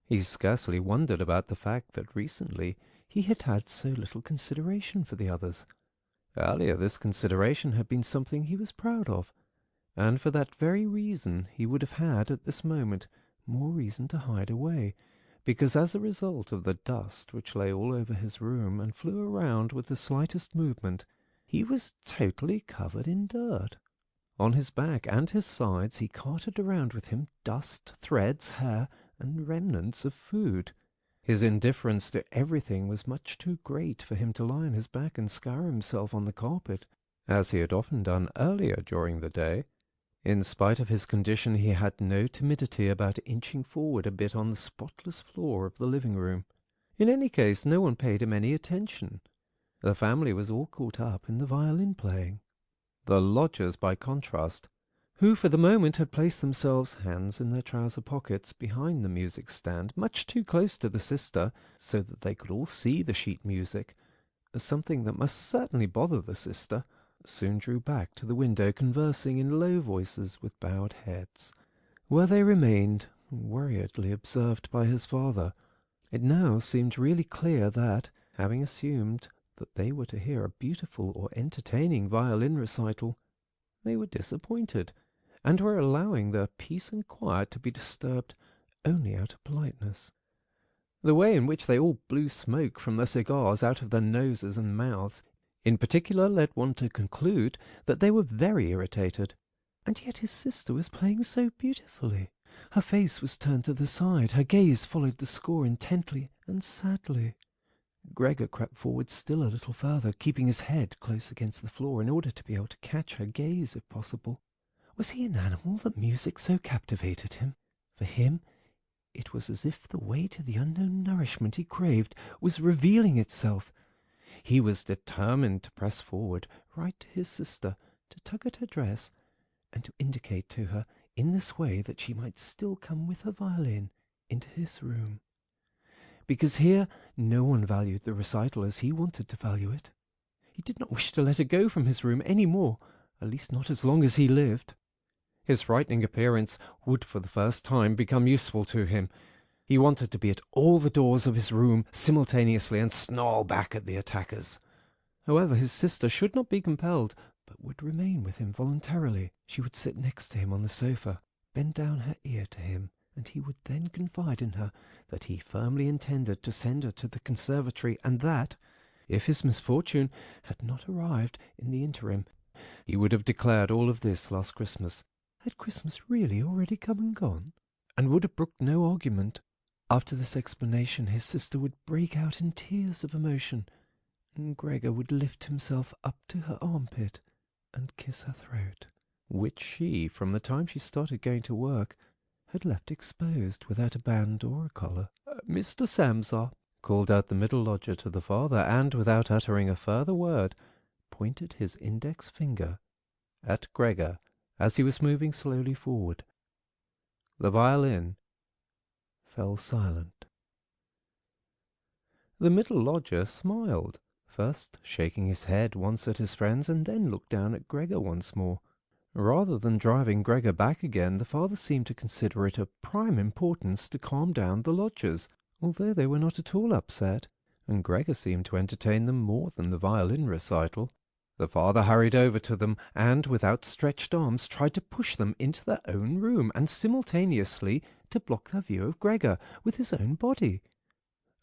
A: He scarcely wondered about the fact that recently he had had so little consideration for the others. Earlier this consideration had been something he was proud of, and for that very reason he would have had, at this moment, more reason to hide away, because as a result of the dust which lay all over his room and flew around with the slightest movement, he was totally covered in dirt. On his back and his sides he carted around with him dust, threads, hair, and remnants of food. His indifference to everything was much too great for him to lie on his back and scour himself on the carpet, as he had often done earlier during the day. In spite of his condition, he had no timidity about inching forward a bit on the spotless floor of the living-room. In any case, no one paid him any attention. The family was all caught up in the violin-playing. The lodgers, by contrast, who for the moment had placed themselves, hands in their trouser pockets, behind the music-stand, much too close to the sister, so that they could all see the sheet music, something that must certainly bother the sister, soon drew back to the window, conversing in low voices with bowed heads, where they remained, worriedly observed by his father. It now seemed really clear that, having assumed that they were to hear a beautiful or entertaining violin recital, they were disappointed, and were allowing their peace and quiet to be disturbed only out of politeness. The way in which they all blew smoke from their cigars out of their noses and mouths, in particular, led one to conclude that they were very irritated. And yet his sister was playing so beautifully. Her face was turned to the side, her gaze followed the score intently and sadly. Gregor crept forward still a little further, keeping his head close against the floor in order to be able to catch her gaze if possible. Was he an animal that music so captivated him? For him, it was as if the way to the unknown nourishment he craved was revealing itself. He was determined to press forward, right to his sister, to tug at her dress, and to indicate to her in this way that she might still come with her violin into his room. Because here no one valued the recital as he wanted to value it. He did not wish to let her go from his room any more, at least not as long as he lived. His frightening appearance would for the first time become useful to him. He wanted to be at all the doors of his room simultaneously and snarl back at the attackers. However, his sister should not be compelled, but would remain with him voluntarily. She would sit next to him on the sofa, bend down her ear to him, and he would then confide in her that he firmly intended to send her to the conservatory, and that, if his misfortune had not arrived in the interim, he would have declared all of this last Christmas. Had Christmas really already come and gone? And would have brooked no argument. After this explanation his sister would break out in tears of emotion, and Gregor would lift himself up to her armpit and kiss her throat, which she, from the time she started going to work, had left exposed without a band or a collar. "Mr. Samsa," called out the middle lodger to the father, and, without uttering a further word, pointed his index finger at Gregor as he was moving slowly forward. The violin fell silent. The middle lodger smiled, first shaking his head once at his friends, and then looked down at Gregor once more. Rather than driving Gregor back again, the father seemed to consider it of prime importance to calm down the lodgers, although they were not at all upset, and Gregor seemed to entertain them more than the violin recital. The father hurried over to them, and, with outstretched arms, tried to push them into their own room, and simultaneously to block their view of Gregor with his own body.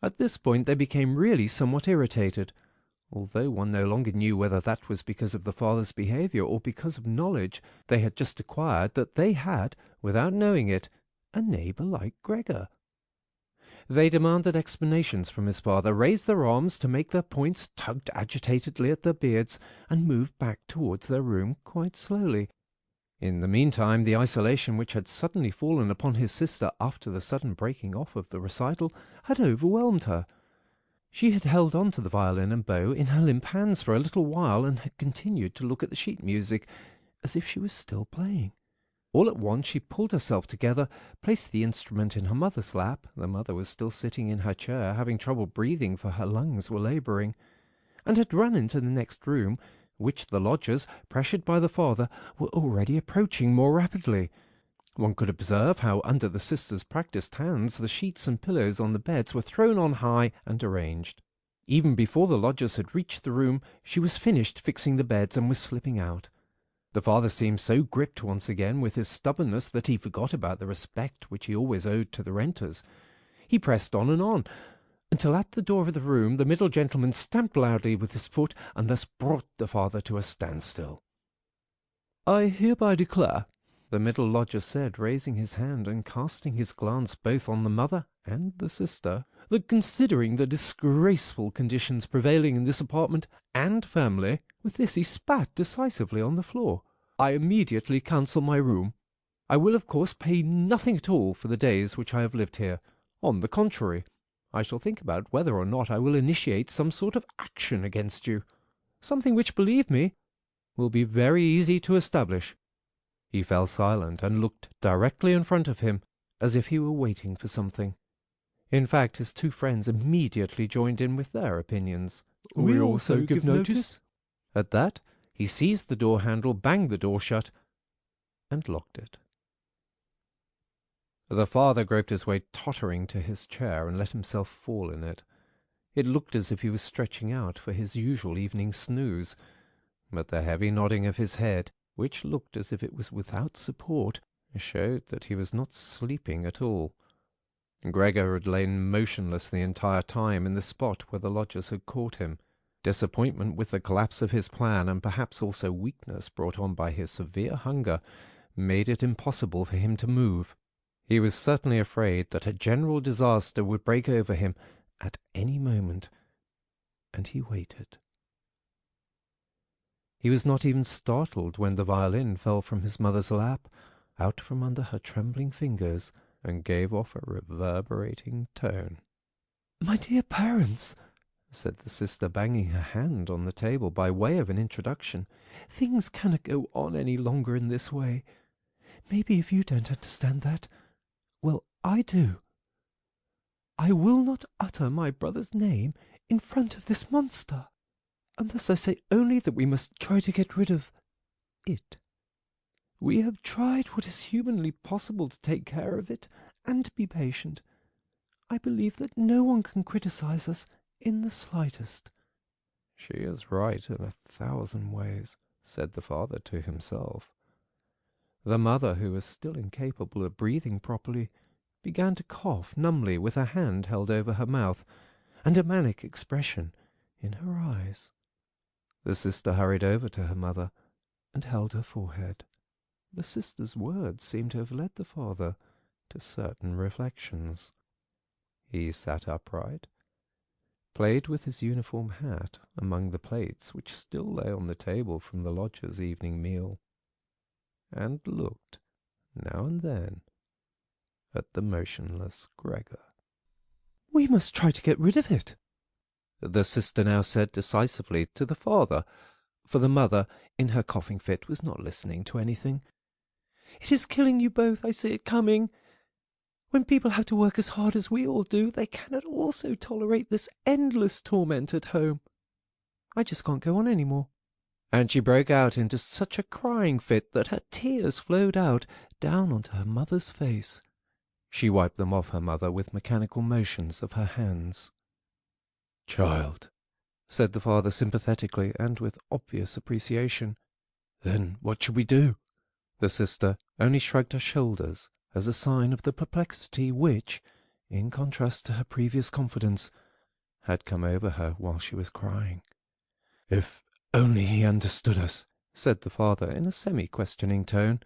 A: At this point they became really somewhat irritated, although one no longer knew whether that was because of the father's behaviour or because of knowledge they had just acquired that they had, without knowing it, a neighbour like Gregor. They demanded explanations from his father, raised their arms to make their points, tugged agitatedly at their beards, and moved back towards their room quite slowly. In the meantime, the isolation which had suddenly fallen upon his sister after the sudden breaking off of the recital had overwhelmed her. She had held on to the violin and bow in her limp hands for a little while, and had continued to look at the sheet music as if she was still playing. All at once she pulled herself together, placed the instrument in her mother's lap — the mother was still sitting in her chair, having trouble breathing, for her lungs were labouring — and had run into the next room, which the lodgers, pressured by the father, were already approaching more rapidly. One could observe how, under the sister's practised hands, the sheets and pillows on the beds were thrown on high and arranged. Even before the lodgers had reached the room, she was finished fixing the beds and was slipping out. The father seemed so gripped once again with his stubbornness that he forgot about the respect which he always owed to the renters. He pressed on, until at the door of the room the middle gentleman stamped loudly with his foot, and thus brought the father to a standstill. "I hereby declare," the middle lodger said, raising his hand and casting his glance both on the mother and the sister, "that considering the disgraceful conditions prevailing in this apartment and family," with this he spat decisively on the floor, "I immediately cancel my room. I will of course pay nothing at all for the days which I have lived here. On the contrary, I shall think about whether or not I will initiate some sort of action against you, something which, believe me, will be very easy to establish." He fell silent and looked directly in front of him, as if he were waiting for something. In fact, his two friends immediately joined in with their opinions.
B: "We also give notice."
A: At that, he seized the door handle, banged the door shut, and locked it. The father groped his way tottering to his chair and let himself fall in it. It looked as if he was stretching out for his usual evening snooze, but the heavy nodding of his head, which looked as if it was without support, showed that he was not sleeping at all. Gregor had lain motionless the entire time in the spot where the lodgers had caught him. Disappointment with the collapse of his plan, and perhaps also weakness brought on by his severe hunger, made it impossible for him to move. He was certainly afraid that a general disaster would break over him at any moment, and he waited. He was not even startled when the violin fell from his mother's lap, out from under her trembling fingers, and gave off a reverberating tone.
B: "My dear parents,"
A: said the sister, banging her hand on the table by way of an introduction,
B: "things cannot go on any longer in this way. Maybe if you don't understand that, well, I do. I will not utter my brother's name in front of this monster, unless I say only that we must try to get rid of it. We have tried what is humanly possible to take care of it and to be patient. I believe that no one can criticize us in the slightest."
A: "She is right in 1,000 ways," said the father to himself. The mother, who was still incapable of breathing properly, began to cough numbly with her hand held over her mouth, and a manic expression in her eyes. The sister hurried over to her mother and held her forehead. The sister's words seemed to have led the father to certain reflections. He sat upright, played with his uniform hat among the plates which still lay on the table from the lodger's evening meal, and looked, now and then, at the motionless Gregor.
B: "We must try to get rid of it,"
A: the sister now said decisively to the father, for the mother, in her coughing fit, was not listening to anything.
B: "It is killing you both. I see it coming. When people have to work as hard as we all do, they cannot also tolerate this endless torment at home. I just can't go on any more."
A: And she broke out into such a crying fit that her tears flowed out down onto her mother's face. She wiped them off her mother with mechanical motions of her hands. "Child," said the father sympathetically and with obvious appreciation, "then what should we do?" The sister only shrugged her shoulders as a sign of the perplexity which, in contrast to her previous confidence, had come over her while she was crying. "If only he understood us," said the father in a semi-questioning tone.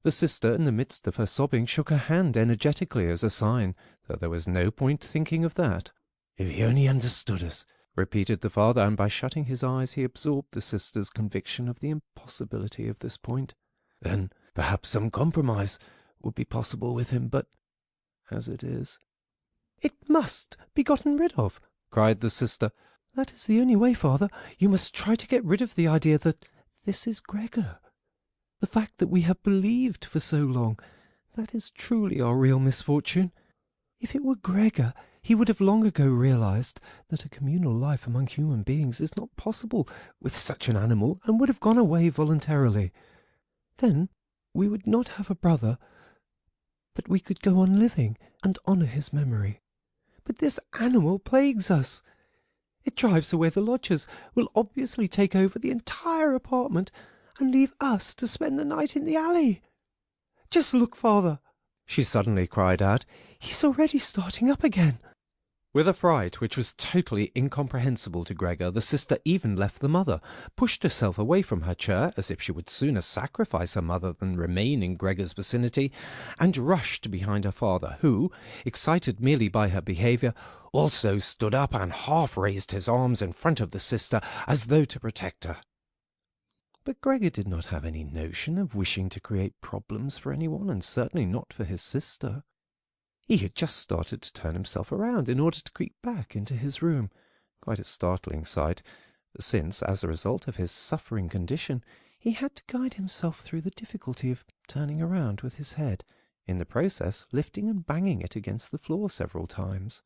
A: The sister, in the midst of her sobbing, shook her hand energetically as a sign that there was no point thinking of that. "If he only understood us," repeated the father, and by shutting his eyes he absorbed the sister's conviction of the impossibility of this point. "Then perhaps some compromise would be possible with him, but as it is—"
B: "It must be gotten rid of,"
A: cried the sister.
B: "That is the only way, father. You must try to get rid of the idea that this is Gregor. The fact that we have believed for so long, that is truly our real misfortune. If it were Gregor, he would have long ago realized that a communal life among human beings is not possible with such an animal, and would have gone away voluntarily. Then we would not have a brother, but we could go on living and honor his memory. But this animal plagues us. It drives away the lodgers, will obviously take over the entire apartment, and leave us to spend the night in the alley. Just look, father," she suddenly cried out, "he's already starting up again."
A: With a fright which was totally incomprehensible to Gregor, the sister even left the mother, pushed herself away from her chair as if she would sooner sacrifice her mother than remain in Gregor's vicinity, and rushed behind her father, who, excited merely by her behaviour, also stood up and half raised his arms in front of the sister as though to protect her. But Gregor did not have any notion of wishing to create problems for anyone, and certainly not for his sister. He had just started to turn himself around in order to creep back into his room, quite a startling sight, since, as a result of his suffering condition, he had to guide himself through the difficulty of turning around with his head, in the process lifting and banging it against the floor several times.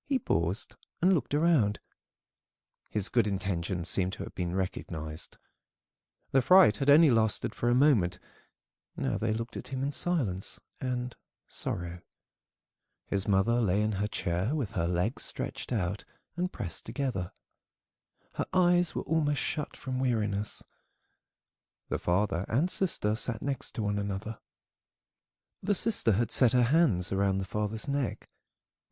A: He paused and looked around. His good intentions seemed to have been recognized. The fright had only lasted for a moment. Now they looked at him in silence and sorrow.
B: His mother lay in her chair with her legs stretched out and pressed together. Her eyes were almost shut from weariness. The father and sister sat next to one another. The sister had set her hands around the father's neck.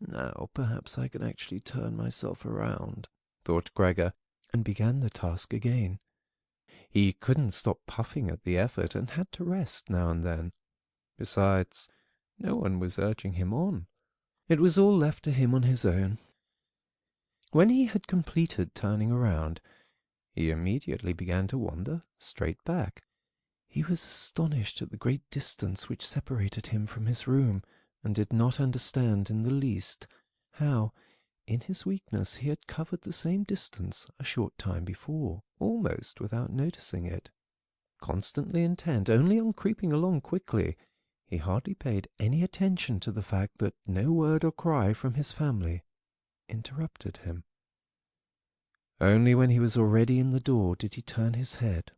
B: "Now perhaps I can actually turn myself around," thought Gregor, and began the task again. He couldn't stop puffing at the effort and had to rest now and then. Besides, no one was urging him on. It was all left to him on his own. When he had completed turning around, he immediately began to wander straight back. He was astonished at the great distance which separated him from his room, and did not understand in the least how, in his weakness, he had covered the same distance a short time before, almost without noticing it. Constantly intent only on creeping along quickly, he hardly paid any attention to the fact that no word or cry from his family interrupted him. Only when he was already in the door did he turn his head,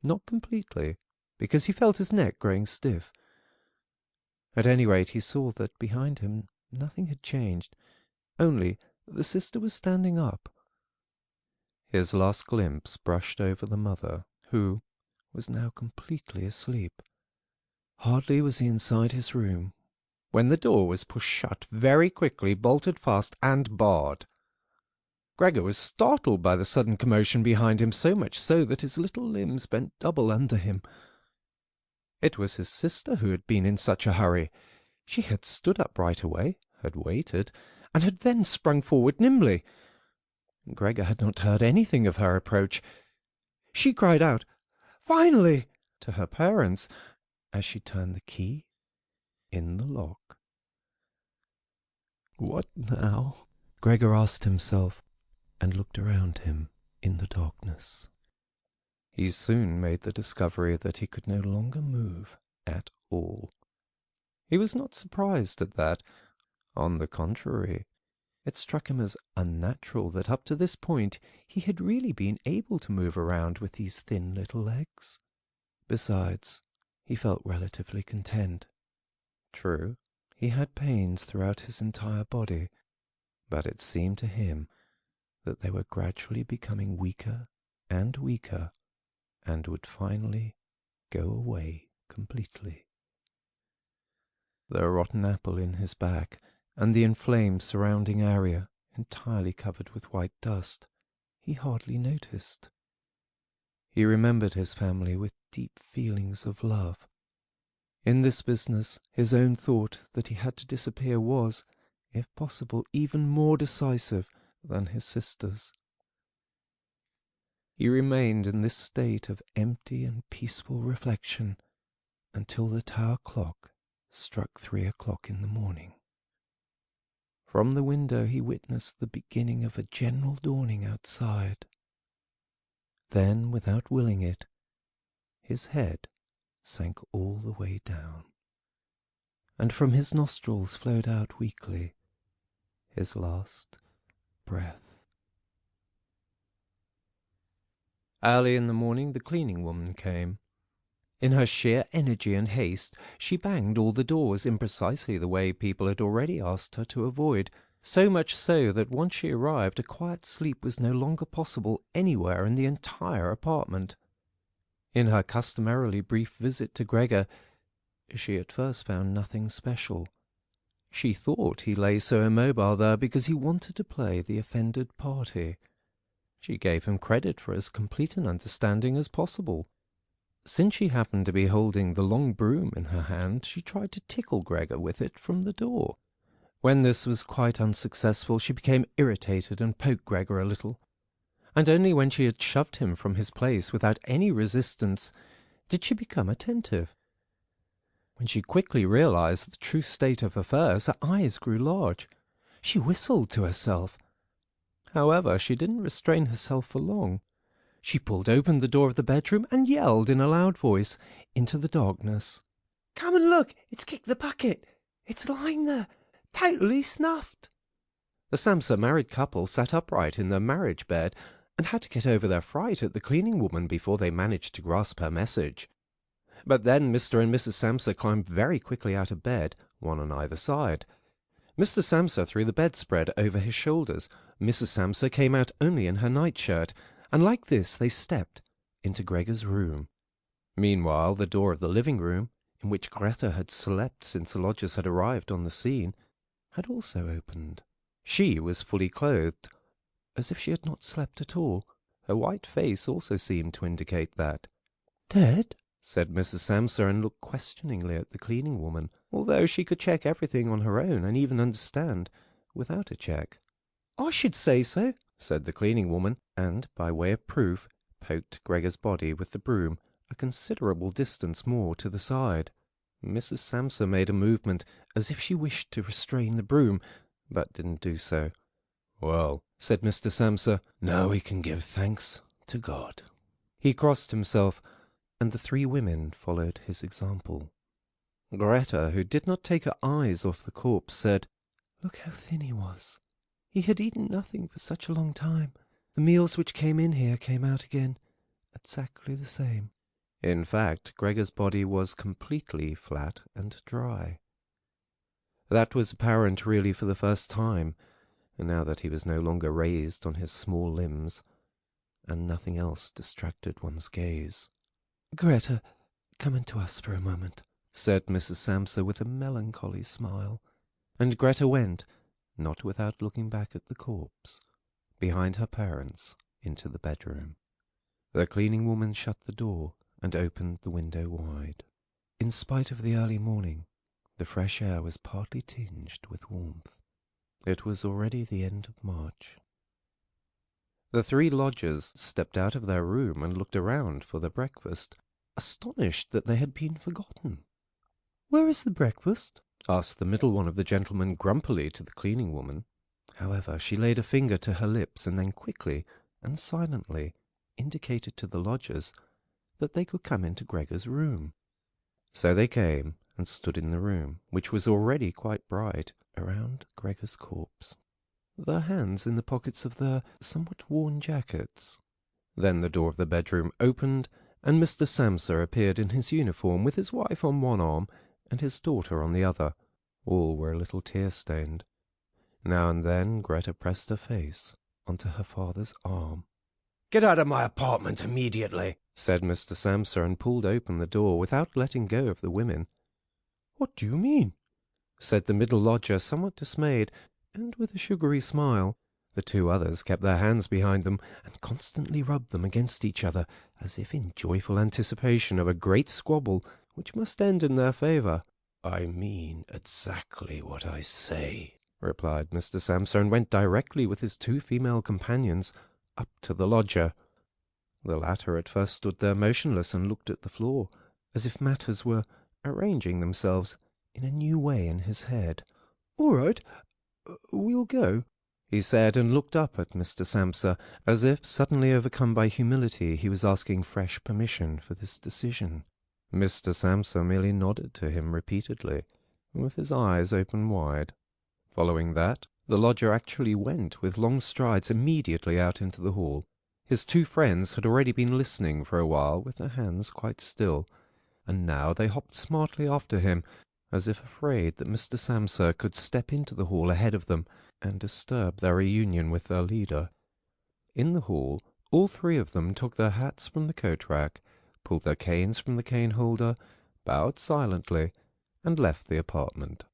B: not completely, because he felt his neck growing stiff. At any rate, he saw that behind him nothing had changed, only the sister was standing up. His last glimpse brushed over the mother, who was now completely asleep. Hardly was he inside his room when the door was pushed shut very quickly, bolted fast, and barred. Gregor was startled by the sudden commotion behind him, so much so that his little limbs bent double under him. It was his sister who had been in such a hurry. She had stood up right away, had waited, and had then sprung forward nimbly. Gregor had not heard anything of her approach. She cried out, "Finally!" to her parents, as she turned the key in the lock. "What now?" Gregor asked himself, and looked around him in the darkness. He soon made the discovery that he could no longer move at all. He was not surprised at that. On the contrary, it struck him as unnatural that up to this point he had really been able to move around with these thin little legs. Besides, he felt relatively content. True, he had pains throughout his entire body, but it seemed to him that they were gradually becoming weaker and weaker, and would finally go away completely. The rotten apple in his back, and the inflamed surrounding area, entirely covered with white dust, he hardly noticed. He remembered his family with deep feelings of love. In this business, his own thought that he had to disappear was, if possible, even more decisive than his sister's. He remained in this state of empty and peaceful reflection until the tower clock struck 3 o'clock in the morning. From the window he witnessed the beginning of a general dawning outside. Then, without willing it, his head sank all the way down, and from his nostrils flowed out weakly his last breath. Early in the morning the cleaning woman came. In her sheer energy and haste, she banged all the doors in precisely the way people had already asked her to avoid, so much so that once she arrived a quiet sleep was no longer possible anywhere in the entire apartment. In her customarily brief visit to Gregor, she at first found nothing special. She thought he lay so immobile there because he wanted to play the offended party. She gave him credit for as complete an understanding as possible. Since she happened to be holding the long broom in her hand, she tried to tickle Gregor with it from the door. When this was quite unsuccessful, she became irritated and poked Gregor a little, and only when she had shoved him from his place without any resistance did she become attentive. When she quickly realized the true state of affairs, her eyes grew large. She whistled to herself. However, she didn't restrain herself for long. She pulled open the door of the bedroom and yelled in a loud voice into the darkness, "Come and look! It's kicked the bucket! It's lying there, totally snuffed!" The Samsa married couple sat upright in their marriage bed and had to get over their fright at the cleaning woman before they managed to grasp her message. But then Mr. and Mrs. Samsa climbed very quickly out of bed, one on either side.
A: Mr. Samsa threw the bedspread over his shoulders. Mrs. Samsa came out only in her nightshirt, and like this they stepped into Gregor's room. Meanwhile, the door of the living room, in which Greta had slept since the lodgers had arrived on the scene, had also opened. She was fully clothed, as if she had not slept at all. Her white face also seemed to indicate that.
B: "Dead?"
A: said Mrs. Samsa, and looked questioningly at the cleaning woman, although she could check everything on her own and even understand without a check.
B: "I should say so,"
A: said the cleaning woman, and, by way of proof, poked Gregor's body with the broom a considerable distance more to the side. Mrs. Samsa made a movement as if she wished to restrain the broom, but didn't do so. "Well," said Mr. Samsa, "now we can give thanks to God." He crossed himself, and the three women followed his example. Greta, who did not take her eyes off the corpse, said,
B: "Look how thin he was. He had eaten nothing for such a long time. The meals which came in here came out again, exactly the same."
A: In fact, Gregor's body was completely flat and dry. That was apparent really for the first time, now that he was no longer raised on his small limbs, and nothing else distracted one's gaze.
B: "Greta, come into us for a moment,"
A: said Mrs. Samsa with a melancholy smile, and Greta went, not without looking back at the corpse, behind her parents, into the bedroom. The cleaning woman shut the door and opened the window wide.
B: In spite of the early morning, the fresh air was partly tinged with warmth.
A: It was already the end of March. The three lodgers stepped out of their room and looked around for their breakfast, astonished that they had been forgotten.
B: "Where is the breakfast?"
A: asked the middle one of the gentlemen grumpily to the cleaning woman. However, she laid a finger to her lips and then quickly and silently indicated to the lodgers that they could come into Gregor's room. So they came and stood in the room, which was already quite bright, around Gregor's corpse, their hands in the pockets of their somewhat worn jackets. Then the door of the bedroom opened, and Mr. Samsa appeared in his uniform with his wife on one arm and his daughter on the other. All were a little tear-stained. Now and then Greta pressed her face onto her father's arm. "Get out of my apartment immediately," said Mr. Samsa, and pulled open the door without letting go of the women.
B: "What do you mean?"
A: said the middle lodger, somewhat dismayed, and with a sugary smile. The two others kept their hands behind them and constantly rubbed them against each other, as if in joyful anticipation of a great squabble which must end in their favour. "I mean exactly what I say," replied Mr. Samsa, and went directly with his two female companions up to the lodger. The latter at first stood there motionless and looked at the floor, as if matters were arranging themselves in a new way in his head.
B: "All right, we'll go,"
A: he said, and looked up at Mr. Samsa, as if, suddenly overcome by humility, he was asking fresh permission for this decision. Mr. Samsa merely nodded to him repeatedly, with his eyes open wide. Following that, the lodger actually went with long strides immediately out into the hall. His two friends had already been listening for a while with their hands quite still, and now they hopped smartly after him, as if afraid that Mr. Samsa could step into the hall ahead of them and disturb their reunion with their leader. In the hall, all three of them took their hats from the coat-rack, pulled their canes from the cane-holder, bowed silently, and left the apartment.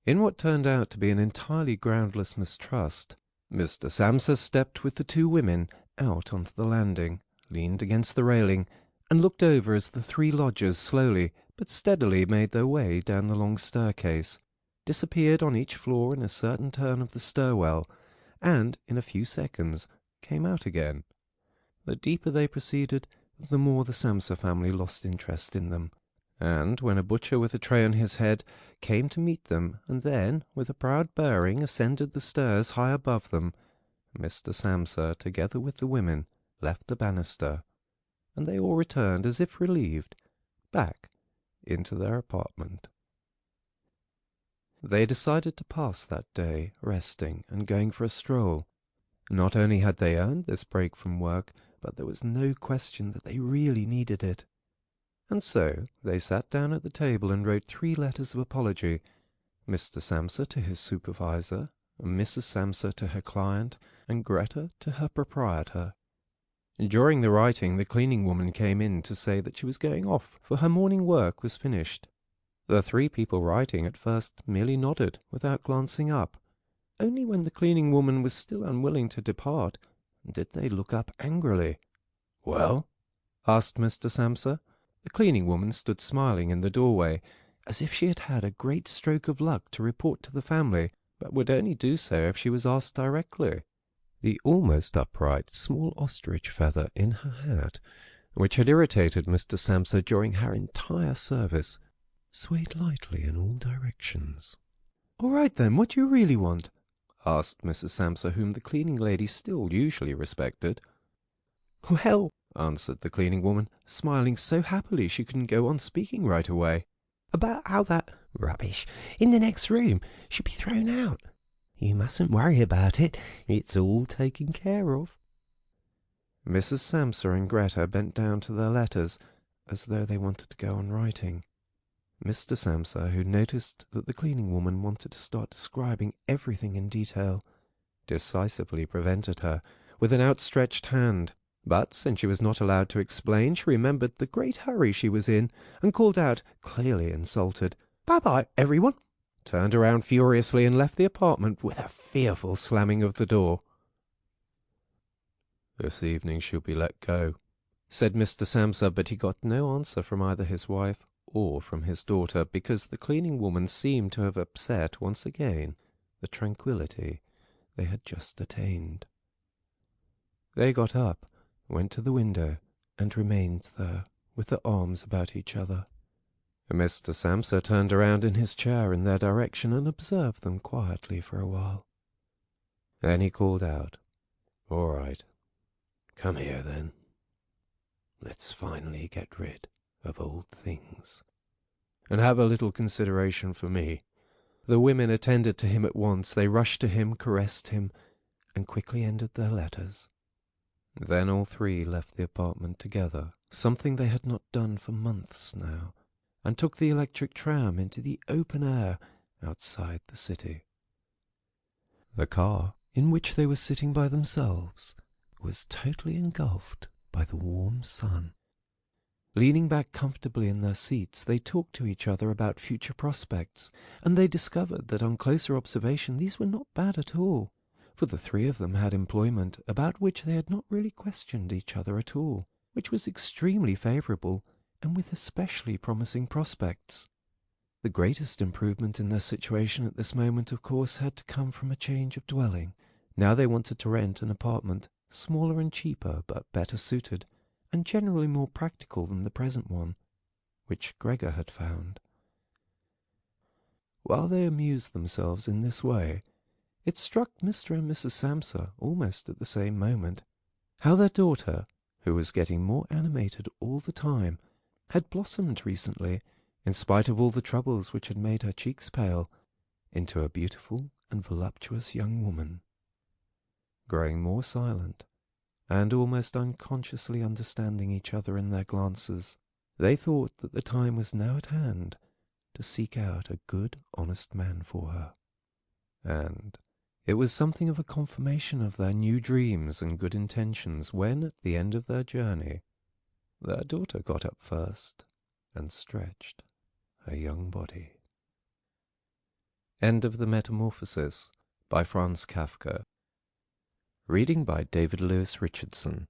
A: In what turned out to be an entirely groundless mistrust, Mr. Samsa stepped with the two women out onto the landing, leaned against the railing, and looked over as the three lodgers slowly but steadily made their way down the long staircase, disappeared on each floor in a certain turn of the stairwell, and in a few seconds came out again. The deeper they proceeded, the more the Samsa family lost interest in them, and when a butcher with a tray on his head came to meet them, and then, with a proud bearing, ascended the stairs high above them, Mr. Samsa, together with the women, left the banister, and they all returned, as if relieved, back into their apartment. They decided to pass that day resting and going for a stroll. Not only had they earned this break from work, but there was no question that they really needed it. And so they sat down at the table and wrote 3 letters of apology, Mr. Samsa to his supervisor, Mrs. Samsa to her client, and Greta to her proprietor. During the writing, the cleaning woman came in to say that she was going off, for her morning work was finished. The three people writing at first merely nodded without glancing up. Only when the cleaning woman was still unwilling to depart did they look up angrily. "Well?" asked Mr. Samsa. The cleaning woman stood smiling in the doorway, as if she had had a great stroke of luck to report to the family, but would only do so if she was asked directly. The almost upright small ostrich feather in her hat, which had irritated Mr. Samsa during her entire service, swayed lightly in all directions.
B: "All right, then, what do you really want?"
A: asked Mrs. Samsa, whom the cleaning lady still usually respected.
B: "Well," answered the cleaning woman, smiling so happily she couldn't go on speaking right away, "about how that rubbish in the next room should be thrown out. You mustn't worry about it. It's all taken care of."
A: Mrs. Samsa and Greta bent down to their letters, as though they wanted to go on writing. Mr. Samsa, who noticed that the cleaning woman wanted to start describing everything in detail, decisively prevented her with an outstretched hand. But since she was not allowed to explain, she remembered the great hurry she was in, and called out, clearly insulted, "Bye-bye, everyone!" turned around furiously and left the apartment with a fearful slamming of the door. "This evening she'll be let go," said Mr. Samsa, but he got no answer from either his wife or from his daughter, because the cleaning woman seemed to have upset once again the tranquillity they had just attained. They got up, went to the window, and remained there with their arms about each other. Mr. Samsa turned around in his chair in their direction and observed them quietly for a while. Then he called out, "All right, come here then. Let's finally get rid of old things. And have a little consideration for me." The women attended to him at once. They rushed to him, caressed him, and quickly ended their letters. Then all three left the apartment together, something they had not done for months now, and took the electric tram into the open air outside the city. The car, in which they were sitting by themselves, was totally engulfed by the warm sun. Leaning back comfortably in their seats, they talked to each other about future prospects, and they discovered that on closer observation these were not bad at all, for the three of them had employment about which they had not really questioned each other at all, which was extremely favourable and with especially promising prospects. The greatest improvement in their situation at this moment, of course, had to come from a change of dwelling. Now they wanted to rent an apartment, smaller and cheaper, but better suited, and generally more practical than the present one, which Gregor had found. While they amused themselves in this way, it struck Mr. and Mrs. Samsa almost at the same moment how their daughter, who was getting more animated all the time, had blossomed recently, in spite of all the troubles which had made her cheeks pale, into a beautiful and voluptuous young woman. Growing more silent, and almost unconsciously understanding each other in their glances, they thought that the time was now at hand to seek out a good, honest man for her. And it was something of a confirmation of their new dreams and good intentions when, at the end of their journey, their daughter got up first and stretched her young body. End of The Metamorphosis by Franz Kafka. Reading by David Lewis Richardson.